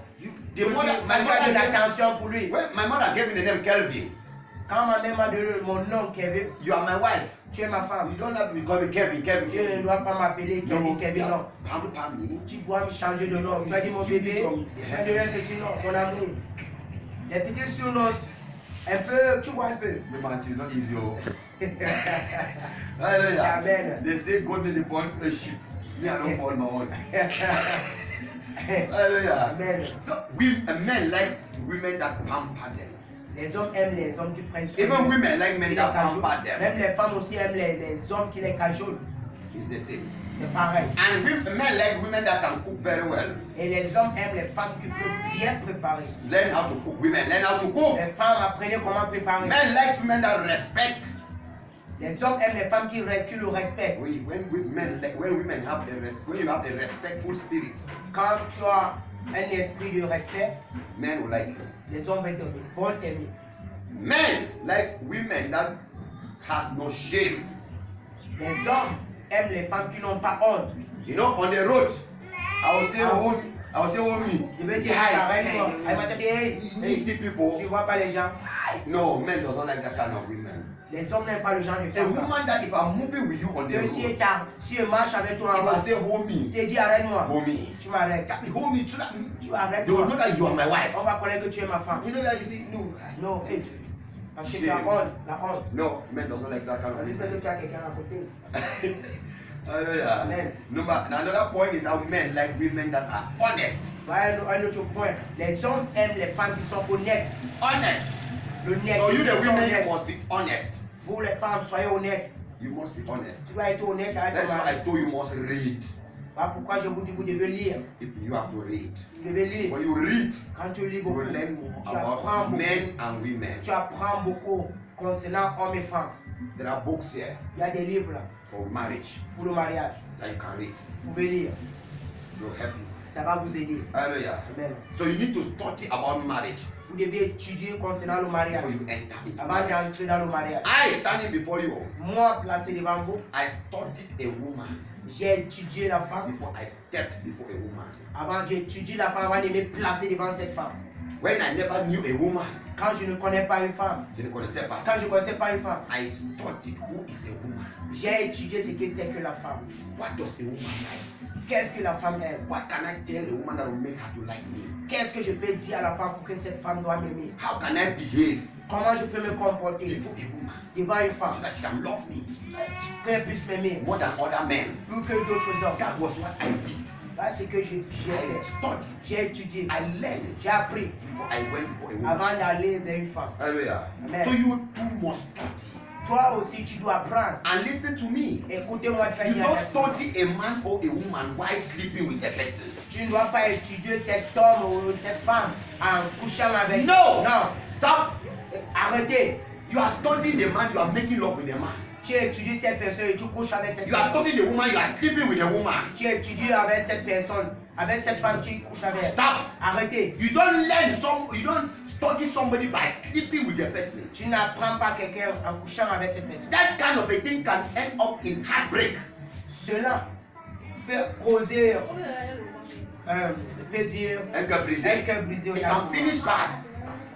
the Quand mother, tu as de l'attention pour lui. when my mother gave me the name Kelvin. Quand ma mère m'a donné mon nom Kevin, You are my wife. tu es ma femme. You don't have to call me Kevin. Tu ne dois pas m'appeler Kevin, Kevin, non. Pamper me. Tu dois me changer de nom. Tu as dit mon bébé, tu as donné un petit nom, mon amour. Les petits surnoms, un peu, tu vois un peu. The man, it's not easy. Hallelujah. Amen. They say God made the born a sheep. Me, I don't hold my own. Hallelujah. Amen. So a man likes women that pamper them. Les hommes aiment les hommes qui prennent soin Even d'eux. women like men Qui that les cajolent. pamper them. Même les femmes aussi aiment les hommes qui les cajolent. It's the same. C'est pareil. And men like women that can cook very well. Et les hommes aiment les femmes qui peuvent bien préparer. Learn how to cook. Women learn how to cook. Les femmes apprenez comment préparer. Men like women that respect. Les hommes aiment les femmes qui le respectent. When women have when you have a respectful spirit, Quand tu as un esprit de respect, men will like you. les hommes vont t'aimer. Men like women that has no shame. Les hommes aiment les femmes qui n'ont pas honte. You know, on the road, I will say, oh me. Je vais dire, arrête-moi. Elle va te dire, hey, You see people. tu vois pas les gens. No, men does not like that kind of women. Les hommes n'aiment pas le genre de A femmes. woman that if I'm moving with you on the Que si road, je marche avec toi en if I route, say hold me, si je dis arrête-moi, tu m'arrêtes, hold me, so that tu they will arrêtes-moi. know that you are my wife. On va connaître que tu es ma femme. You know that you see, no, Non, hey. Parce que tu as honte, la honte. no, men does not like that kind of Parce que c'est que women. tu as quelqu'un à côté. Hallelujah. Amen. Another point is how men like women that are honest. Voilà un autre point. Les hommes aiment les femmes qui sont honnêtes. Honest. L'honnête. So you the Ils sont women, honnêtes. you must be honest. Vous les femmes, soyez honnêtes. You must be honest. Tu dois être honnête avec That's toi. why I told you must read. Voilà pourquoi je vous dis, vous devez lire. You have to read. Vous devez lire. When you read, Quand tu lis you beaucoup, will learn more tu apprends about beaucoup. men and women. Tu apprends beaucoup concernant hommes et femmes. There are books here Il y a des livres là for marriage pour le mariage. that you can read. Vous pouvez lire. It will help you. Ça va vous aider. Hallelujah. Amen. So you need to study about marriage Vous devez étudier concernant le mariage. before you enter into Avant marriage. d'entrer dans le mariage. I standing before you, Moi, placé devant vous, I studied a woman j'ai étudié la femme. before I stepped before a woman. Avant, j'ai étudié la femme avant de me placer devant cette femme. When I never knew a woman, Quand je ne connais pas une femme, je ne connaissais pas. quand je ne connaissais pas une femme, I studied who is a woman. j'ai étudié ce que c'est que la femme. What does a woman like? Qu'est-ce que la femme aime? What can I tell a woman that will make her to like me? Qu'est-ce que je peux dire à la femme pour que cette femme doit m'aimer? How can I behave Comment je peux me comporter before a woman devant une so femme that she can love me qu'elle puisse m'aimer more than other men? plus que d'autres hommes? That was what I did. Voilà ce que j'ai I fait. studied. J'ai étudié. I learned J'ai appris before I went before a woman. avant d'aller vers une femme. Hallelujah. Amen. So you too must study Toi aussi, tu dois apprendre. and listen to me. Écoutez-moi très You bien. don't study a man or a woman while sleeping with a person. Tu ne dois pas étudier cet homme ou cette femme en couchant avec. No. Non. Stop. Arrêtez. You are studying the man, you are making love with the man. Tu étudies cette personne et tu couches avec cette You are personne. studying the woman, you are sleeping with the woman. Tu étudies avec cette personne. Avec cette femme, tu couches avec elle. Stop. Arrêtez. You don't study somebody by sleeping with the person. Tu n'apprends pas quelqu'un en couchant avec cette personne. That kind of a thing can end up in heartbreak. Cela peut causer, peut dire, Un cœur brisé. un cœur brisé. It can finish bad.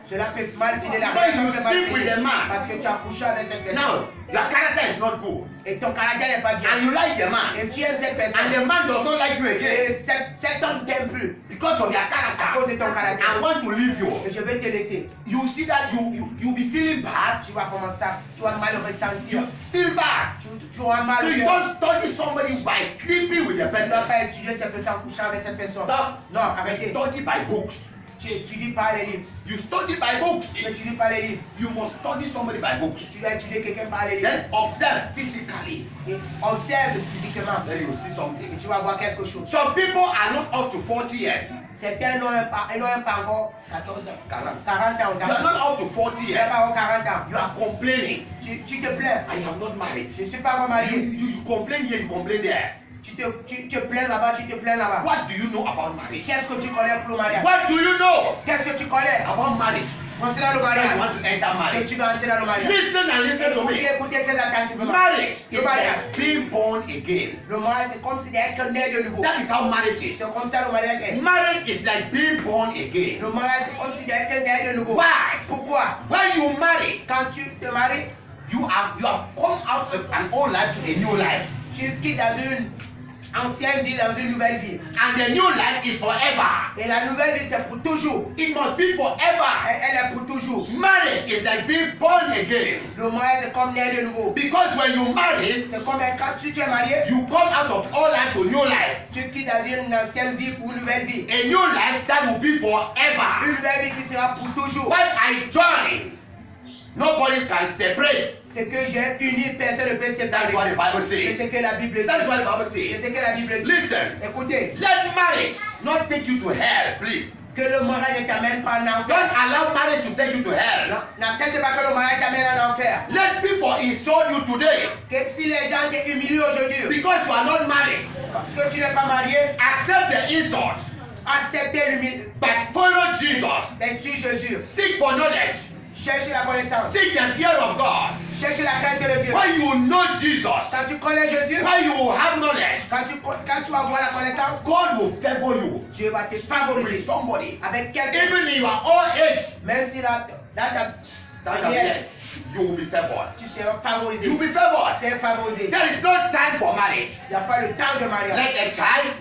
Cela peut mal finir la When you relation peut mal sleep with finir a man, parce que tu as couché avec cette personne. now your character is not good, Et ton caractère n'est pas bien. and you like the man, Et tu aimes cette and personne. the man does not like you Et again cet homme t'aime plus because of your à character, cause de ton caractère. and want to leave you. Et je vais te laisser. You see that you be feeling bad. Tu vas commencer, tu vas mal ressentir. You feel bad. Tu auras mal So au you cœur. don't study somebody by sleeping with the Tu ne person. vas pas étudier cette personne en couchant avec cette personne. Stop. Non, You arrêtez. study by books. Tu étudies par les livres. You study by books. Tu étudies par les livres. You must study somebody by books. Tu dois étudier quelqu'un par les livres. Then observe physically. Et observe physiquement. Then you will see Et something. tu vas voir quelque chose. Some people are not up to 40 years. Certains n'ont pas encore 14 ans. 40. 40 ans. You are not up to 40 Tu n'as years. pas encore 40 ans. You are complaining. Tu te plains. I am not married. Je ne suis pas encore You, marié. you complain here, you complain there. Tu te plains là-bas, tu te plains là-bas. What do you know about marriage? Qu'est-ce que tu connais pour le mariage? What do you know Qu'est-ce que tu connais about marriage? concernant le That you mariage? want to enter Et marriage. tu vas entrer dans le mariage. Listen and listen to me. Écoutez très attentivement. Marriage Le is mariage. like being born again. Le mariage, c'est comme si d'être né de nouveau. That is how marriage is. C'est comme ça le mariage est. Marriage is like being born again. Le mariage, c'est comme si d'être né de nouveau. Why? Pourquoi? When you marry, Quand tu te maries, you have come out of an old life to a new life. tu quittes dans une ancienne vie dans une nouvelle vie. And the new life is forever. Et la nouvelle vie, c'est pour toujours. It must be forever. Elle est pour toujours. Marriage is like being born again. Le mariage, c'est comme naître de nouveau. Because when you marry, C'est comme quand tu es marié, you come out of old life to new life. tu quittes dans une ancienne vie pour une nouvelle vie. A new life that will be forever. Une nouvelle vie qui sera pour toujours. When I join, nobody can separate. Ce que j'ai uni, personne ne peut That is what séparer. the Bible C'est ce says. que la Bible That is dit. what the Bible C'est says. ce que la Bible dit. Listen, Écoutez, let marriage not take you to hell, please. que le mariage ne t'amène pas en Don't enfer. allow marriage to take you to hell. N'accepte pas que le mariage t'amène en enfer. Let people insult you today Que si les gens t'humilient aujourd'hui, because you are not married. parce que tu n'es pas marié, Accept the insult, acceptez l'humilité. but follow Jesus. Mais suis Jésus. Seek for knowledge. Cherche la connaissance. Seek the fear of God. Cherche la crainte de Dieu. When you know Jesus, Quand tu connais Jésus, when you have knowledge, quand tu vas avoir la connaissance, God will favor you Dieu va te with favoriser somebody. avec quelqu'un. Even in your old age, Même si dans ta that vieillesse, yes, you will be favored. tu seras favorisé. You will be favored. Tu es favorisé. There is no time for marriage. Il n'y a pas le temps de mariage. Like a child,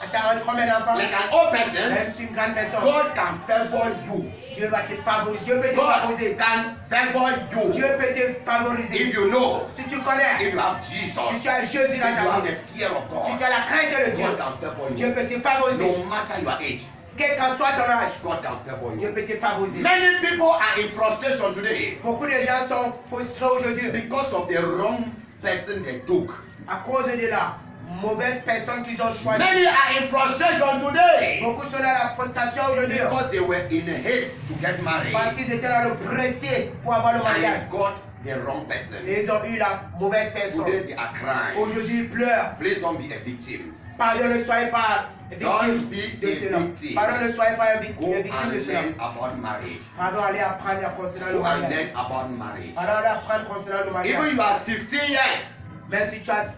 Attends, combien d'enfants? like an old person, Même si une grande personne, God can favor you. Dieu va te favoriser. Dieu peut te God favoriser. can favor you. Dieu peut te favoriser. If you know, Si tu connais, if you have si Jesus, tu as Jésus if dans you ta have vie, the fear of si God, tu as la crainte de Dieu, God can favor Dieu you. peut te favoriser. No matter your age, Quel qu'en soit ton âge, God can favor Dieu you. peut te favoriser. Many people are in frustration today Beaucoup de gens sont frustrés aujourd'hui because of the wrong person they took. à cause de la mauvaise personne qu'ils ont choisie. Many are in frustration today Beaucoup sont dans la frustration aujourd'hui because they were in haste to get married parce qu'ils étaient dans le pressé pour avoir le and mariage. they got the wrong person. Et ils ont eu la mauvaise personne. Today they are crying. Aujourd'hui, ils pleurent. Please don't be a victim. Pardon, ne soyez pas Don't victime be de a cela. victim. Pardon, ne soyez pas Go victime de and cela. learn about marriage. Pardon, allez apprendre concernant le Go and mariage. learn about marriage. Pardon, allez apprendre concernant le Even mariage. you are 15 years, Même si tu as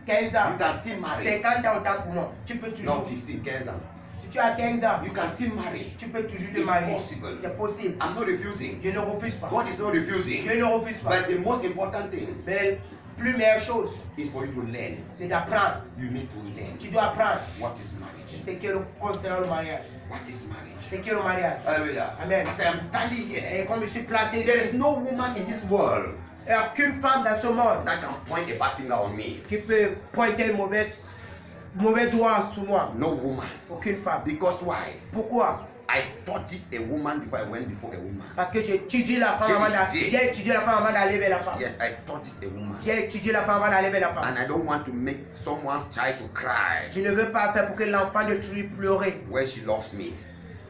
15 ans, you can still marry. 50 ans autant pour moi, tu peux Not toujours. 15, 15 ans. Si tu as 15 ans, You can still marry. tu peux toujours te It's marier. possible. C'est possible. I'm not refusing. Je ne refuse pas. God is not refusing. Dieu ne refuse pas. But the most important thing Mais la plus meilleure chose, is for you to learn. c'est d'apprendre. You need to learn Tu dois apprendre what is marriage. ce qu'est le concernant le mariage. What is marriage? Ce qu'est le mariage. Hallelujah. Amen. As I am standing here, Et comme je suis placé there is ici, no woman in this world il n'y a aucune femme dans ce monde that can point a bad finger on me. qui peut pointer le mauvais doigt sur moi. No woman. Aucune femme. Because why? Pourquoi? I studied a woman before I went before a woman. Parce que j'ai étudié la femme J'ai avant étudié. j'ai étudié la femme avant d'aller vers la femme. Yes, I studied a woman. J'ai étudié la femme avant d'aller vers la femme. And I don't want to make someone's child to cry Je ne veux pas faire pour que l'enfant de Trui pleure when she loves me.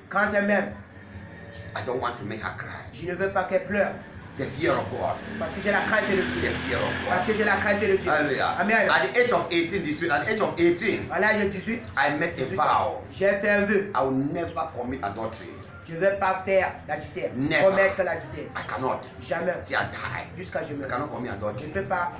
quand elle m'aime. I don't want to make her cry. Je ne veux pas qu'elle pleure The fear of God. parce que j'ai la crainte de The Dieu. fear of Parce God. que j'ai la crainte de Dieu. Hallelujah. Amen. At the age of 18 this week, at the age of 18, À l'âge de 18, I met a vow. j'ai fait un vœu. I will never commit adultery. Je ne vais pas faire l'adultère. Never. Commettre l'adultère. I cannot. Jamais. Till I die. Jusqu'à je I meurs. cannot commit Je ne adultery. peux pas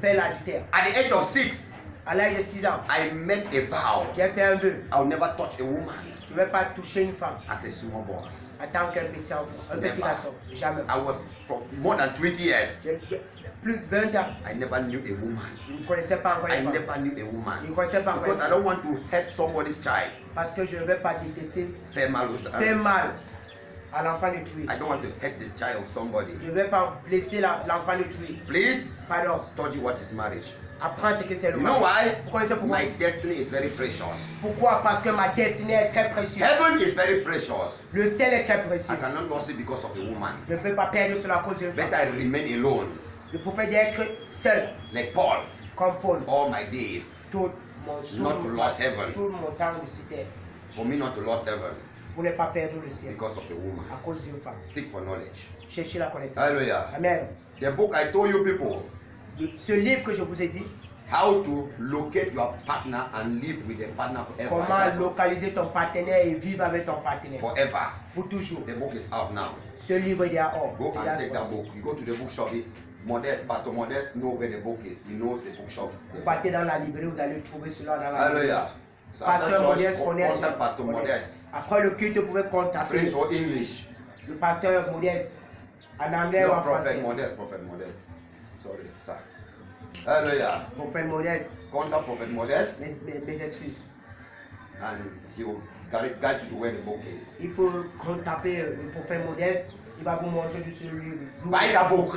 faire l'adultère. At the age of 6, À l'âge de 6 ans, I made a vow. j'ai fait un vœu. I will never touch a woman Je ne vais pas toucher une femme as a small boy. en tant qu'un petit enfant, un Never. petit garçon. Jamais. I was from more than 20 years. J'ai plus de 20 ans. I never knew a woman. Je ne connaissais pas encore I une femme. never knew a Je ne woman. connaissais pas encore une Because I femme. don't want to hurt somebody's child. Parce que je ne vais pas détester, Faire mal. faire mal à l'enfant de Trui. I don't want to hurt the child of somebody. Je ne vais pas blesser l'enfant de Trui. Please Pardon. study what is marriage. Apprends ce que c'est le You know mariage. why? Vous connaissez pourquoi? My destiny is very precious. Pourquoi? Parce que ma destinée est très précieuse. Heaven is very precious. Le ciel est très I précieux. cannot lose it because of a woman. Je ne peux pas perdre cela à cause d'une femme. Better I remain alone, Je préfère d'être seul, like Paul, comme Paul, all my days. tout Not to lose heaven. mon temps de citer, For me not to lose heaven pour ne pas perdre le ciel because of a woman. à cause d'une femme. Seek for knowledge. Cherchez la connaissance. Hallelujah. Amen. The book I told you people, Ce livre que je vous ai dit, how to locate your partner and live with the partner forever. comment localiser ton partenaire et vivre avec ton partenaire Forever. pour toujours. The book is out now. Ce livre il est hors. Go and take that book. You go to the bookshop. It's Modest. Pastor Modest knows where the book is. He knows the bookshop. Vous partez dans la librairie, vous allez trouver cela dans la librairie. Hallelujah. So after Pasteur church, Modeste connaît. contact Pastor Modest. Après le culte, vous pouvez contacter French or English. le pasteur Modeste en anglais ou No, en Prophet français. Modest. Prophet Modest. Sorry, sir. Hallelujah. Prophète modeste, Contact Prophet Modest, mes excuses. and he will guide you to where the book is. Il faut taper le prophète modeste. Il va vous montrer de ce livre. Buy that book.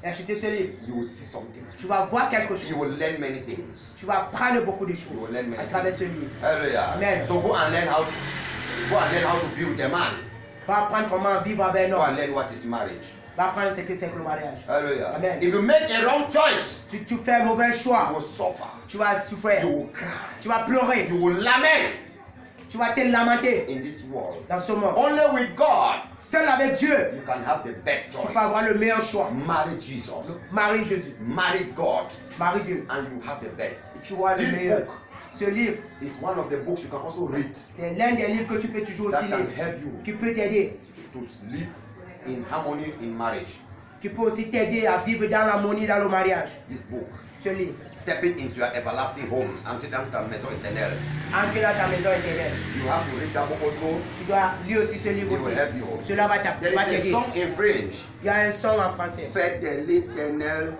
Et achetez ce livre. You will see something. Tu vas voir quelque chose. You will learn many things. Tu vas prendre beaucoup de You choses will learn many à travers things. ce livre. Hallelujah. Amen. So go and learn how to be with a man. Va apprendre comment vivre avec un Go homme. and learn what is marriage. Va apprendre ce que c'est que le mariage. Hallelujah. Amen. If you make a wrong choice, Si tu fais un mauvais you choix, will suffer. tu vas souffrir. You will cry. Tu vas pleurer. You will lament Tu vas te lamenter in this world. dans ce monde. Only with God Seul avec Dieu, you can have the best tu choice. peux avoir le meilleur choix. Marry Jesus. Marie Jésus. Marry God. Marie Dieu. And you have the best. Tu vois le This meilleur. book Ce livre, is one of the books you can also read c'est l'un des livres que tu peux toujours that aussi can lire. help you Qui peut t'aider. to live in harmony in marriage. Qui peut aussi t'aider à vivre dans l'harmonie dans le mariage. This book, Ce livre. stepping into your everlasting home, until dans ta maison éternelle. Entre dans ta maison éternelle. You have to read that book also. Tu dois lire aussi ce livre It will aussi. help you. Cela va There t'aider. is a song in French. Il y a un son en français. Fais de l'éternel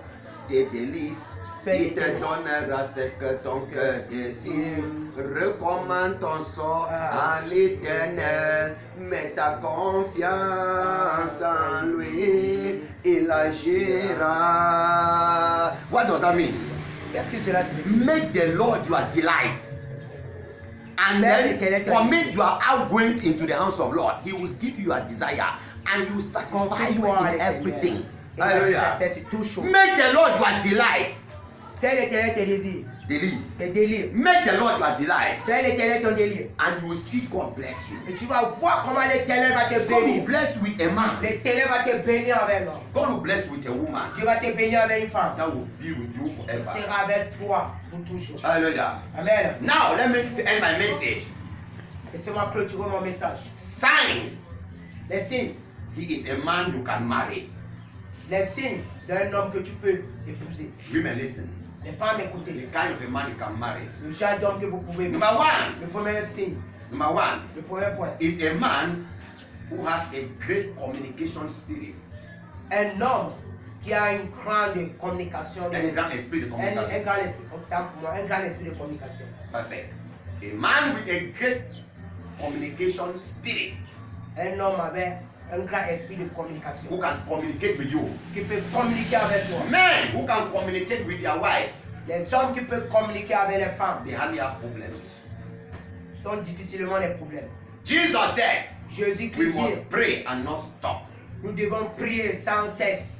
des délices. Fais Il te l'éternel. donnera ce que ton cœur désire. Recommande ton sort Ah. à l'éternel. Mets ta confiance en lui. Il agira. What does that mean? Qu'est-ce que cela signifie? Make the Lord your delight. And Make then the- commit your outgoing into the hands of Lord. He will give you your desire and he will satisfy you Confie-toi à in l'éternel. everything. Et ça Hallelujah. fait sur tout chose. Make the Lord your delight. Fais l'éternel tes désirs, Delight. tes délires. Make the Lord your delight. Fais l'éternel ton délire. And you will see God bless you. Et tu vas voir comment l'éternel va te God will bénir. bless you with a man. L'éternel va te bénir avec un homme. God will bless you with a woman. Dieu va te bénir avec une femme. That will be with you Il forever. sera avec toi pour toujours. Hallelujah. Amen. Now let me end my message. Laissez-moi clôturer mon message. Signs. Les signes. He is a man you can marry. Les signes d'un homme que tu peux épouser. Women listen. Les femmes The écoutez. kind of a man you can marry. Le genre d'homme que vous pouvez épouser. Number one. Le premier signe. Number one Le premier point. is a man who has a great communication spirit. Un homme qui a une grande communication. Un grand esprit de Un communication. grand esprit, autant pour moi, un grand esprit de communication. Perfect. A man with a great communication spirit Un homme avec un grand esprit de who communication. can communicate with you. Qui peut communiquer avec toi. Men who can communicate with their wife, Les hommes qui peuvent communiquer avec les femmes they hardly have problems. sont difficilement des problèmes. Jesus said, we Jésus-Christ dit, must pray and not stop. nous devons prier sans cesse.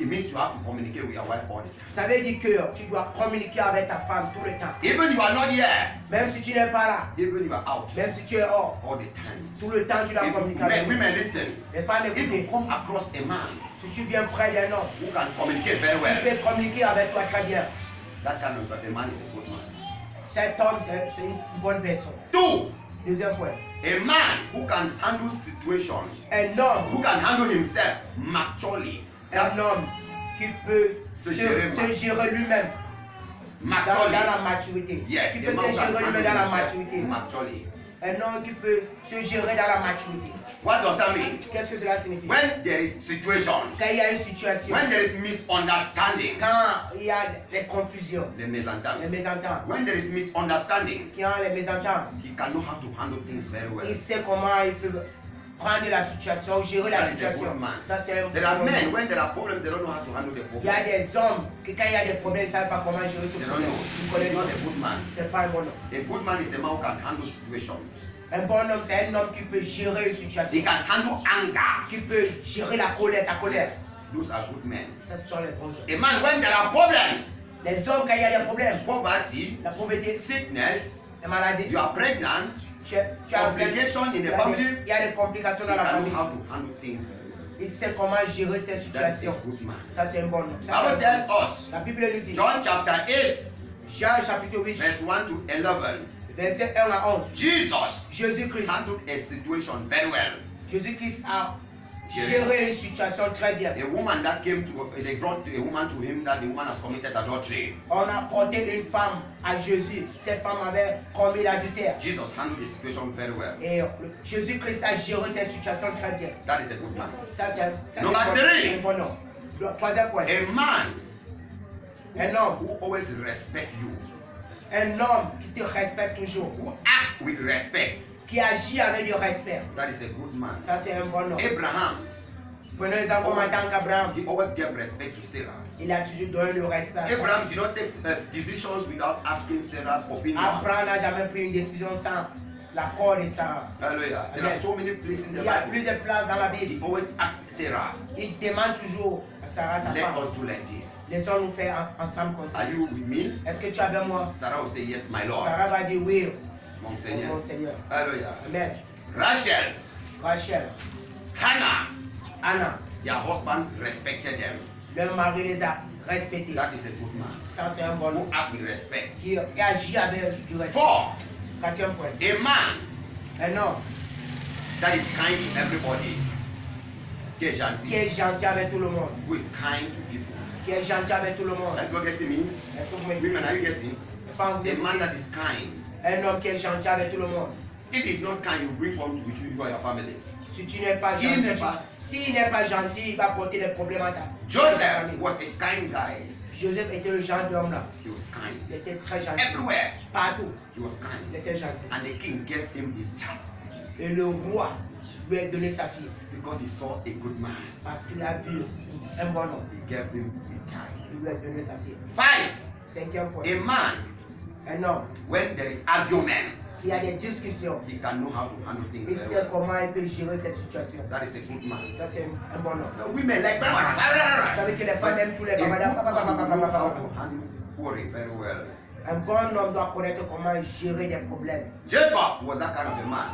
It means you have to communicate with your wife all the time. Ça veut dire que tu dois communiquer avec ta femme tout le temps. Even you are not here, Même si tu n'es pas là, even you are out même si tu es hors, all the time. tout le temps tu dois communiquer avec Men, lui. women listen. Les femmes If you écoutez, come across a man si tu viens près d'un homme, who can communicate very il well, peut communiquer avec toi très bien. that kind of a man is a good man. Cet homme, c'est une bonne personne. Two, Deuxième point, a man who can handle situations, un homme, who can handle himself maturely. un homme qui peut Se gérer se gérer lui-même dans Maturely. la maturité. Yes, Qui a peut man se who can gérer handle lui-même dans la himself maturité. maturely. Un homme qui peut se gérer dans la maturité. What does that mean? Qu'est-ce que cela signifie? When there is situations, Quand il y a une situation, when there is misunderstanding, quand il y a des confusions, les les mésententes. mésententes, When there is misunderstanding, qui ont les mésententes, he can know how to handle things very well. il sait comment il peut prendre la situation, gérer la That is a situation. good man. Ça, c'est un There are bon men, homme. when there are problems, they don't know how to handle the Il y a problem. des hommes qui, quand il y a des problèmes, ils ne savent pas comment gérer ce They don't problème. know. Ils He's connaissent not pas. a good man. C'est pas un bon homme. A good man is a man who can handle situations. Un bon homme, c'est un homme qui peut gérer une He situation, can handle anger. qui peut gérer la colère, sa colère. Those are good men. Ça, ce sont les bons hommes. A man, when there are problems, Les hommes, quand il y a des problèmes, poverty, la pauvreté, sickness, les maladies, you are pregnant, tu es enceinte, complication in il the y a family, des- il y a des complications he dans la can know famille. how to handle things very well. Il sait comment gérer ces That is a situations. good man. Ça, c'est un bon homme. Ça, Bible c'est un tells bon homme. us, La Bible nous dit, John chapter 8, Jean chapitre 8, verse 1 to 11, verset 1 à 11. Jesus Jésus-Christ, handled a situation very well. Jésus-Christ a géré une situation très bien. A woman that came to, they brought a woman to him that the woman has committed adultery. On a porté une femme à Jésus. Cette femme avait commis l'adultère. Jesus handled the situation very well. Et Jésus-Christ a géré cette situation très bien. That is a good man. Ça, c'est Number three. un bon homme. Troisième point. A man Un homme. who always respect you, Un homme qui te respecte toujours. who act with respect. Qui agit avec du respect. That is a good man. Ça, c'est un bon homme. Abraham, Prenons l'exemple comme en tant qu'Abraham. he always gave respect to Sarah. Il a toujours donné le respect à Sarah. Abraham did not take decisions without asking Sarah's opinion. Abraham n'a jamais pris une décision sans l'accord de Sarah. Hallelujah. There are so many places in the Il y a Bible. plusieurs places dans la He Bible. always asked Sarah, Il demande toujours à Sarah, sa let femme, us do like this. laissons-nous faire ensemble comme ça. Are you with me? Est-ce que tu es avec moi? Sarah will say, yes, my Lord. Sarah va dire oui, Mon Seigneur. mon Seigneur. Hallelujah. Amen. Rachel, Rachel, Hannah, Anna, their husband respected them. leur mari les a respectés. That is a good man. Ça, c'est un bon Who homme act with respect. qui agit avec du respect. 4. Quatrième point. A man Un homme that is kind to everybody. Qui est qui gentil. est gentil avec tout le monde. Who is kind to people. Qui est gentil avec tout le monde. Are you getting me? Est-ce que vous m'écoutez? Women, are you getting? Enfin, vous A man écoutez? that is kind. Un homme qui est gentil avec tout le monde. If he's not kind, he will bring problems with you and your family. Si tu n'es pas Il gentil, n'est pas- s'il n'est pas gentil, il va porter des problèmes à ta Joseph famille. was a kind guy. Joseph était le genre d'homme là. He was kind. Il était très gentil. Everywhere, Partout, he was il kind. était gentil. And the king gave him his child Et le roi lui a donné sa fille because he saw a good man. parce qu'il a vu un bon homme. He gave him his child. Il lui a donné sa fille. 5. Cinquième point. A man, Un homme when there is argument, qui a des discussions, he can know how to handle things il very sait well. comment il peut gérer cette situation. That is a good man. Ça, c'est un bon homme. The women like Vous savez que les femmes aiment tous les a good babada. man know how to handle worry very well. Un bon homme doit connaître comment gérer des problèmes. Jacob was that kind of a man.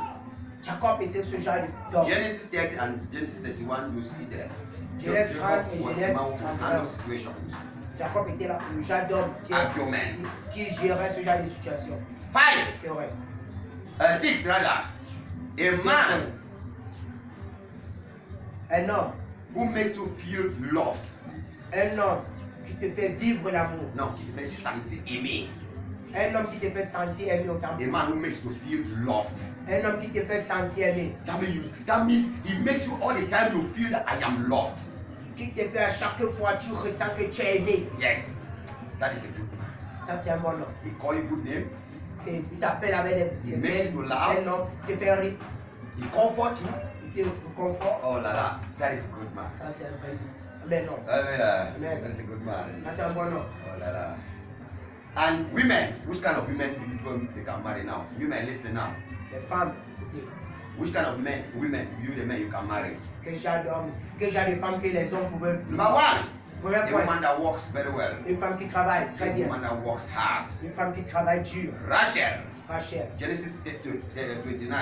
Jacob était ce genre d'homme. Genesis 30 and Genesis 31, you see there. Genèse 30 et was Genèse a man who 31. handle situations. Jacob était là, le genre d'homme Argument. qui gérait ce genre de situation. 5. C'est vrai. 6 rather. A man Un homme, who makes you feel loved. un homme qui te fait vivre l'amour. No, qui te fait sentir aimé. Un homme qui te fait sentir aimé autant. A man who makes you feel loved. Un homme qui te fait sentir aimé. That means he makes you all the time you feel that I am loved. Qui te fait à chaque fois tu ressens que tu es aimé. Yes, that is a good man. Ça c'est un bon homme. He call you good names. Et il t'appelle avec Il des makes you to laugh. un homme qui te fait rire. He comfort you. Il te conforte. Oh la la, that is a good man. Ça c'est un bon homme. That is a good man. Ça c'est un bon homme. Oh la la. And women, which kind of women they can marry now? Women, listen now. Les femmes, écoutez. Which kind of women, you the men you can marry? Que genre d'hommes, que genre de femmes que les hommes pouvaient. Number 1, Premier a point, woman that works very well. une femme qui travaille très A bien. woman that works hard. Une femme qui travaille dur. Rachel, Rachel. Genesis 29.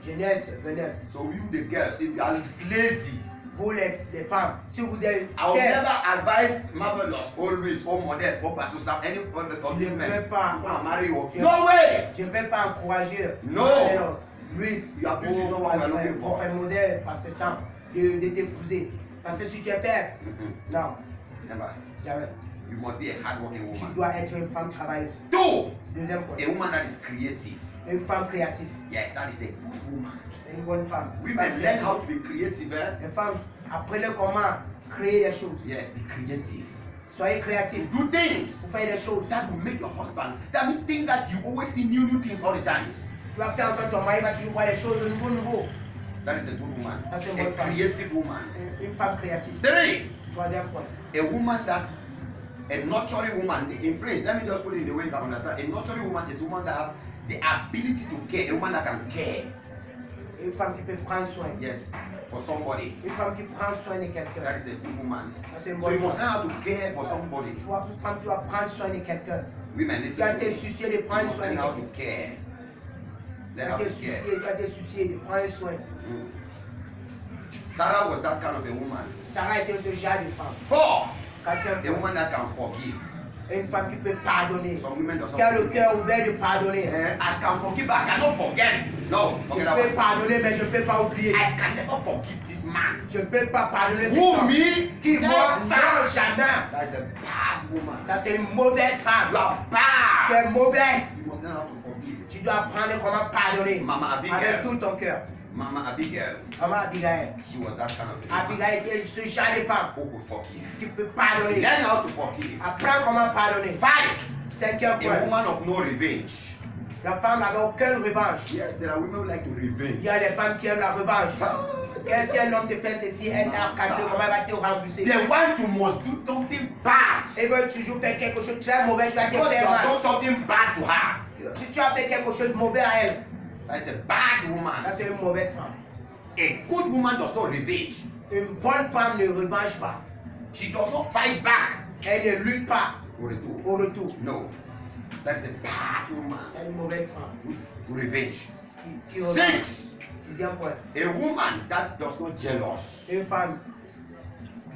Genèse 29. So you the girls, if you are lazy, Vous les femmes, si vous êtes I will faibles, never advise marvelous, always, or modest, or pursue some any of these men to come and marry you. No way! je ne peux pas encourager No. Luis, You are beauty, no one we are looking for. mademoiselle, pasteur Sam, de t'épouser. Parce que si tu es faible, non, Remember, jamais. you must be a hardworking Tu woman. dois être une femme travailleuse. 2, Deuxième point, a woman that is creative. une femme créative. Yes, that is a good woman. C'est une bonne femme. Women learn how to be creative. Les femmes, apprenez comment créer des choses. Yes, be creative. Soyez créatifs. Do things Vous faites des choses. that will make your husband. That means things that you always see new things all the times. Tu vas faire en sorte que ton mari va toujours voir des choses nouveau. That is a good woman. Ça, c'est une A bonne femme. creative woman. Une femme créative. 3, Troisième point. a woman that, a nurturing woman. In French, let me just put it in the way you can understand. A nurturing woman is a woman that has the ability to care. A woman that can care. Une femme qui peut prendre soin. Yes, for somebody. Une femme qui prend soin de quelqu'un. That is a good woman. Ça, c'est une So you bonne must femme. learn how to care for somebody. Tu vois, une femme qui doit prendre soin de quelqu'un. Women, Tu listen as to ces me. soucis de You prendre must soin de learn how quelqu'un. to care. Tu Learn as how des to soucis, care. tu as des soucis de prendre soin. Sarah was that kind of a woman. Sarah était ce genre de femme. 4, Quatrième a point. woman that can forgive. Une femme qui peut pardonner. Some women don't Qui a le forgive. cœur ouvert de pardonner. I can forgive, but I cannot forget. No, Je forget that peux one. pardonner, mais je ne peux pas oublier. I can never forgive this man. Je ne peux pas pardonner cet Who homme. me? Qui moi, non, Never. jamais. That is a bad woman. Ça, c'est une mauvaise femme. You are Tu bad. es mauvaise. You must learn how to forgive. Tu dois apprendre comment pardonner. Mama Avec Abigail. tout ton cœur. Mama Abigail, Maman Abigail. she was that kind of a woman Abigail était ce genre de femme who could forgive. qui peut pardonner. Learn how to forgive. Apprends comment pardonner. 5. Cinquième A point. woman of no revenge. La femme n'avait aucune revanche. Yes, there are women who like to Il revenge. y a des femmes qui aiment la revanche. Ah, Si un homme te fait ceci, un cadeau, comment il va te rembourser? they want you must do something bad Il veut toujours faire quelque chose de très mauvais, tu vas te because you faire have mal. done something bad to her. Si tu as fait quelque chose de mauvais à elle, That's a bad ça woman. c'est une mauvaise femme. A good woman does not revenge. Une bonne femme ne revanche pas. She does not fight back. Elle ne lutte pas Au retour. au retour. No, that is a bad woman C'est une mauvaise femme. who revenge. Qui revanche. 6. Sixième point. A woman that does not jealous. Une femme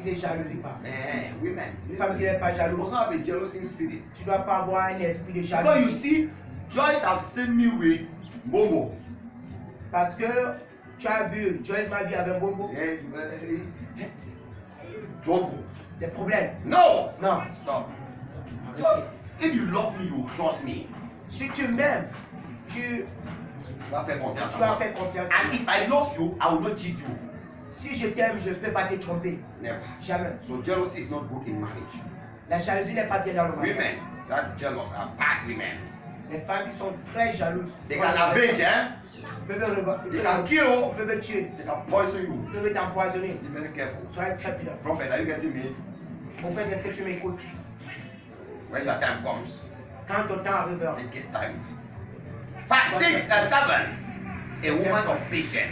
qui ne jalousie pas. Women, Une femme qui n'est pas you jalouse. must not have a jealousy spirit. Tu ne dois pas avoir un esprit de Because you jalousie. see, Joyce have seen me with Bobo. Parce que tu as vu, Joyce m'a vu avec Bobo, Trouble. des problèmes. No, Non. stop. Just if you love me, you trust me. Si tu m'aimes, tu Tu vas faire confiance en vas moi. faire confiance en And moi. if I love you, I will not cheat you. Si je t'aime, je ne peux pas te tromper. Never. Jamais. So jealousy is not good in marriage. La jalousie n'est pas bien dans le mariage. Women that jealous are bad women. Les femmes qui sont très jalouses. They can avenge, They can kill, peuvent tuer. they can poison you. Peuvent t'empoisonner. Be very careful. Sois très prudent. Prophet, are you getting me? Au fait, est-ce que tu m'écoutes? When your time comes, Quand ton temps arrivera, take it time. 5, 6, and 7. A woman of patience.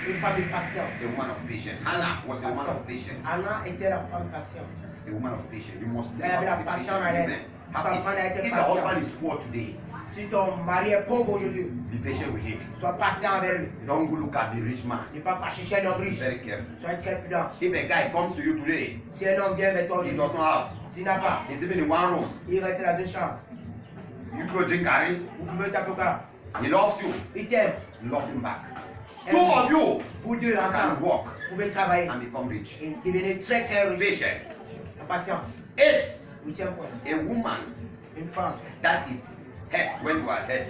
une femme est patiente. A woman of patience. Hannah was a woman of patience. Anna était la femme patiente. A woman of patience. You must Elle avait la to be patience patient en elle. with women. If If the husband is poor today, Si ton mari est pauvre aujourd'hui, be patient with him. sois patient avec lui. Don't go look at the rich man. Ne pas chercher un homme riche. Very careful. Sois très prudent. If a guy comes to you today, Si un homme vient vers toi he aujourd'hui, does not have, s'il n'a pas, he's living in one room. il reste dans une chambre. You go drink curry, Vous pouvez taper quoi? he loves you, Il t'aime. love him back. Elle Two vous- of you Vous deux can ensemble, walk vous pouvez travailler and become rich. et devenir très très riche. Patient. La patience. 8. Huitième point. A woman Une femme. that is hurt when you are hurt.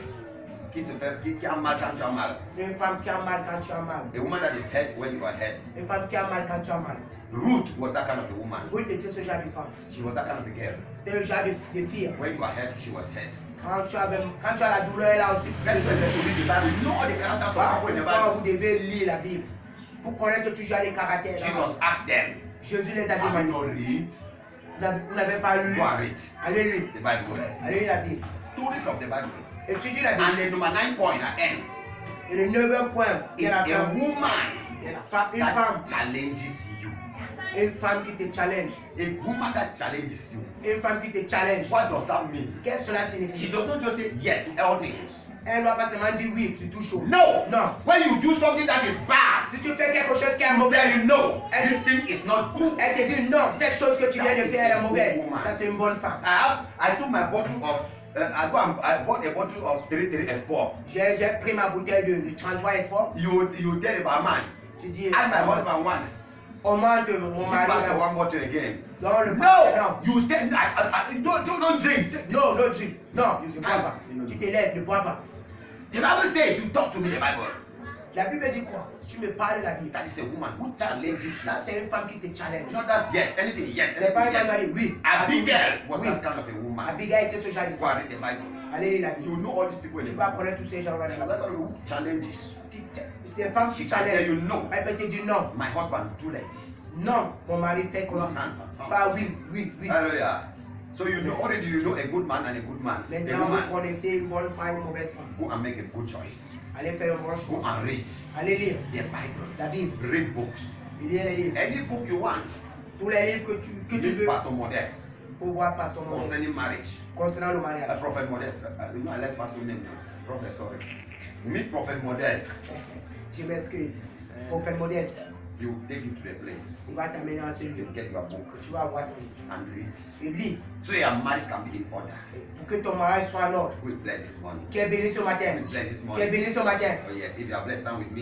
Qui a mal quand tu as mal. Une femme qui a mal quand tu as mal. A woman that is hurt when you are hurt. Une femme qui a mal quand tu as mal. Ruth was that kind of a woman. Ruth était ce genre de femme. She was that kind of a girl. C'était le genre de fille. When you are hurt, she was hurt. Quand tu as la douleur, elle a aussi. That is why you have to read the Bible. You know all the characters of people in the Pourquoi Bible. vous devez lire la Bible? Pour connaître tout genre de caractères. Jesus asked them, Jésus les a have you demandé. not read? Vous n'avez pas lu. Go and read Allez lire. the Bible. Allez lire la Bible. Stories of the Bible. Étudiez la And Bible. the number 9 point at end Et le neuvième point, il y is a la a femme. woman Il y a la femme. Une that femme. challenges you. Une femme qui te challenge. A woman that challenges you. Une femme qui te challenge. What does that mean? Qu'est-ce que cela She signifie? does not just say yes to all things. Elle ne doit pas seulement dire oui sur tout chose. No. Non. When you do something that is bad, Si tu fais quelque chose qui est she mauvais, tell you no. This thing is not good. elle te dit non, cette chose que tu viens de faire elle est mauvaise. Woman. Ça c'est une bonne femme. I took my bottle of. I bought a bottle of 33 Esport. J'ai pris ma bouteille de 33 espoirs. You tell the barman. Tu dis, And my husband one. augmente mon Give mari. us the one bottle again. Dans le No, you stay. Don't drink. Non, non, tu. Non, You ne say, bois pas. no. Tu te lèves, ne bois pas. The Bible says you talk to me the Bible. La Bible dit quoi? Tu me parles de la Bible. That is a woman who challenges Ça you. c'est une femme qui te challenge. Not that yes, anything yes, C'est pas une anything femme qui yes. dit oui. Abigail was Oui. that kind of a woman. Abigail était ce genre de Go and femme. read the Bible. Allez lire la Bible. You know all these people in Tu the vas Bible. connaître tous ces gens-là She dans was la that kind of who challenges. Bible. C'est une femme She qui can tell challenge. you no. Elle peut te dire non. My husband do like this. Non, mon mari fait comme Non, ceci. non, non. Pas oui, oui, oui. Hallelujah. So you know already you know a good man and a good man. A Maintenant, vous woman. connaissez une bonne femme, une mauvaise femme. Go and make a good choice. Allez faire un bon Go choix. and read Allez lire the Bible. la Bible. Read books. Lisez les livres. Any book you want. Tous les livres que tu Read veux, Pastor Modest il faut voir Pasteur Modeste. concerning marriage. Concernant le mariage. Prophet Modest. You know I like pastor name now. Prophet, sorry. Meet Prophet Modest. Je m'excuse. Prophète Modeste, He will take you to a place. il va t'amener dans ce lieu. You get your book Tu vas voir ton livre. and read. Et lis. So your marriage can be in order. Pour que ton mariage soit en ordre. Who is blessed this morning? Qui est béni ce matin. Who is blessed this Qui est morning? béni ce matin. Oh yes, if you are blessed, stand with me.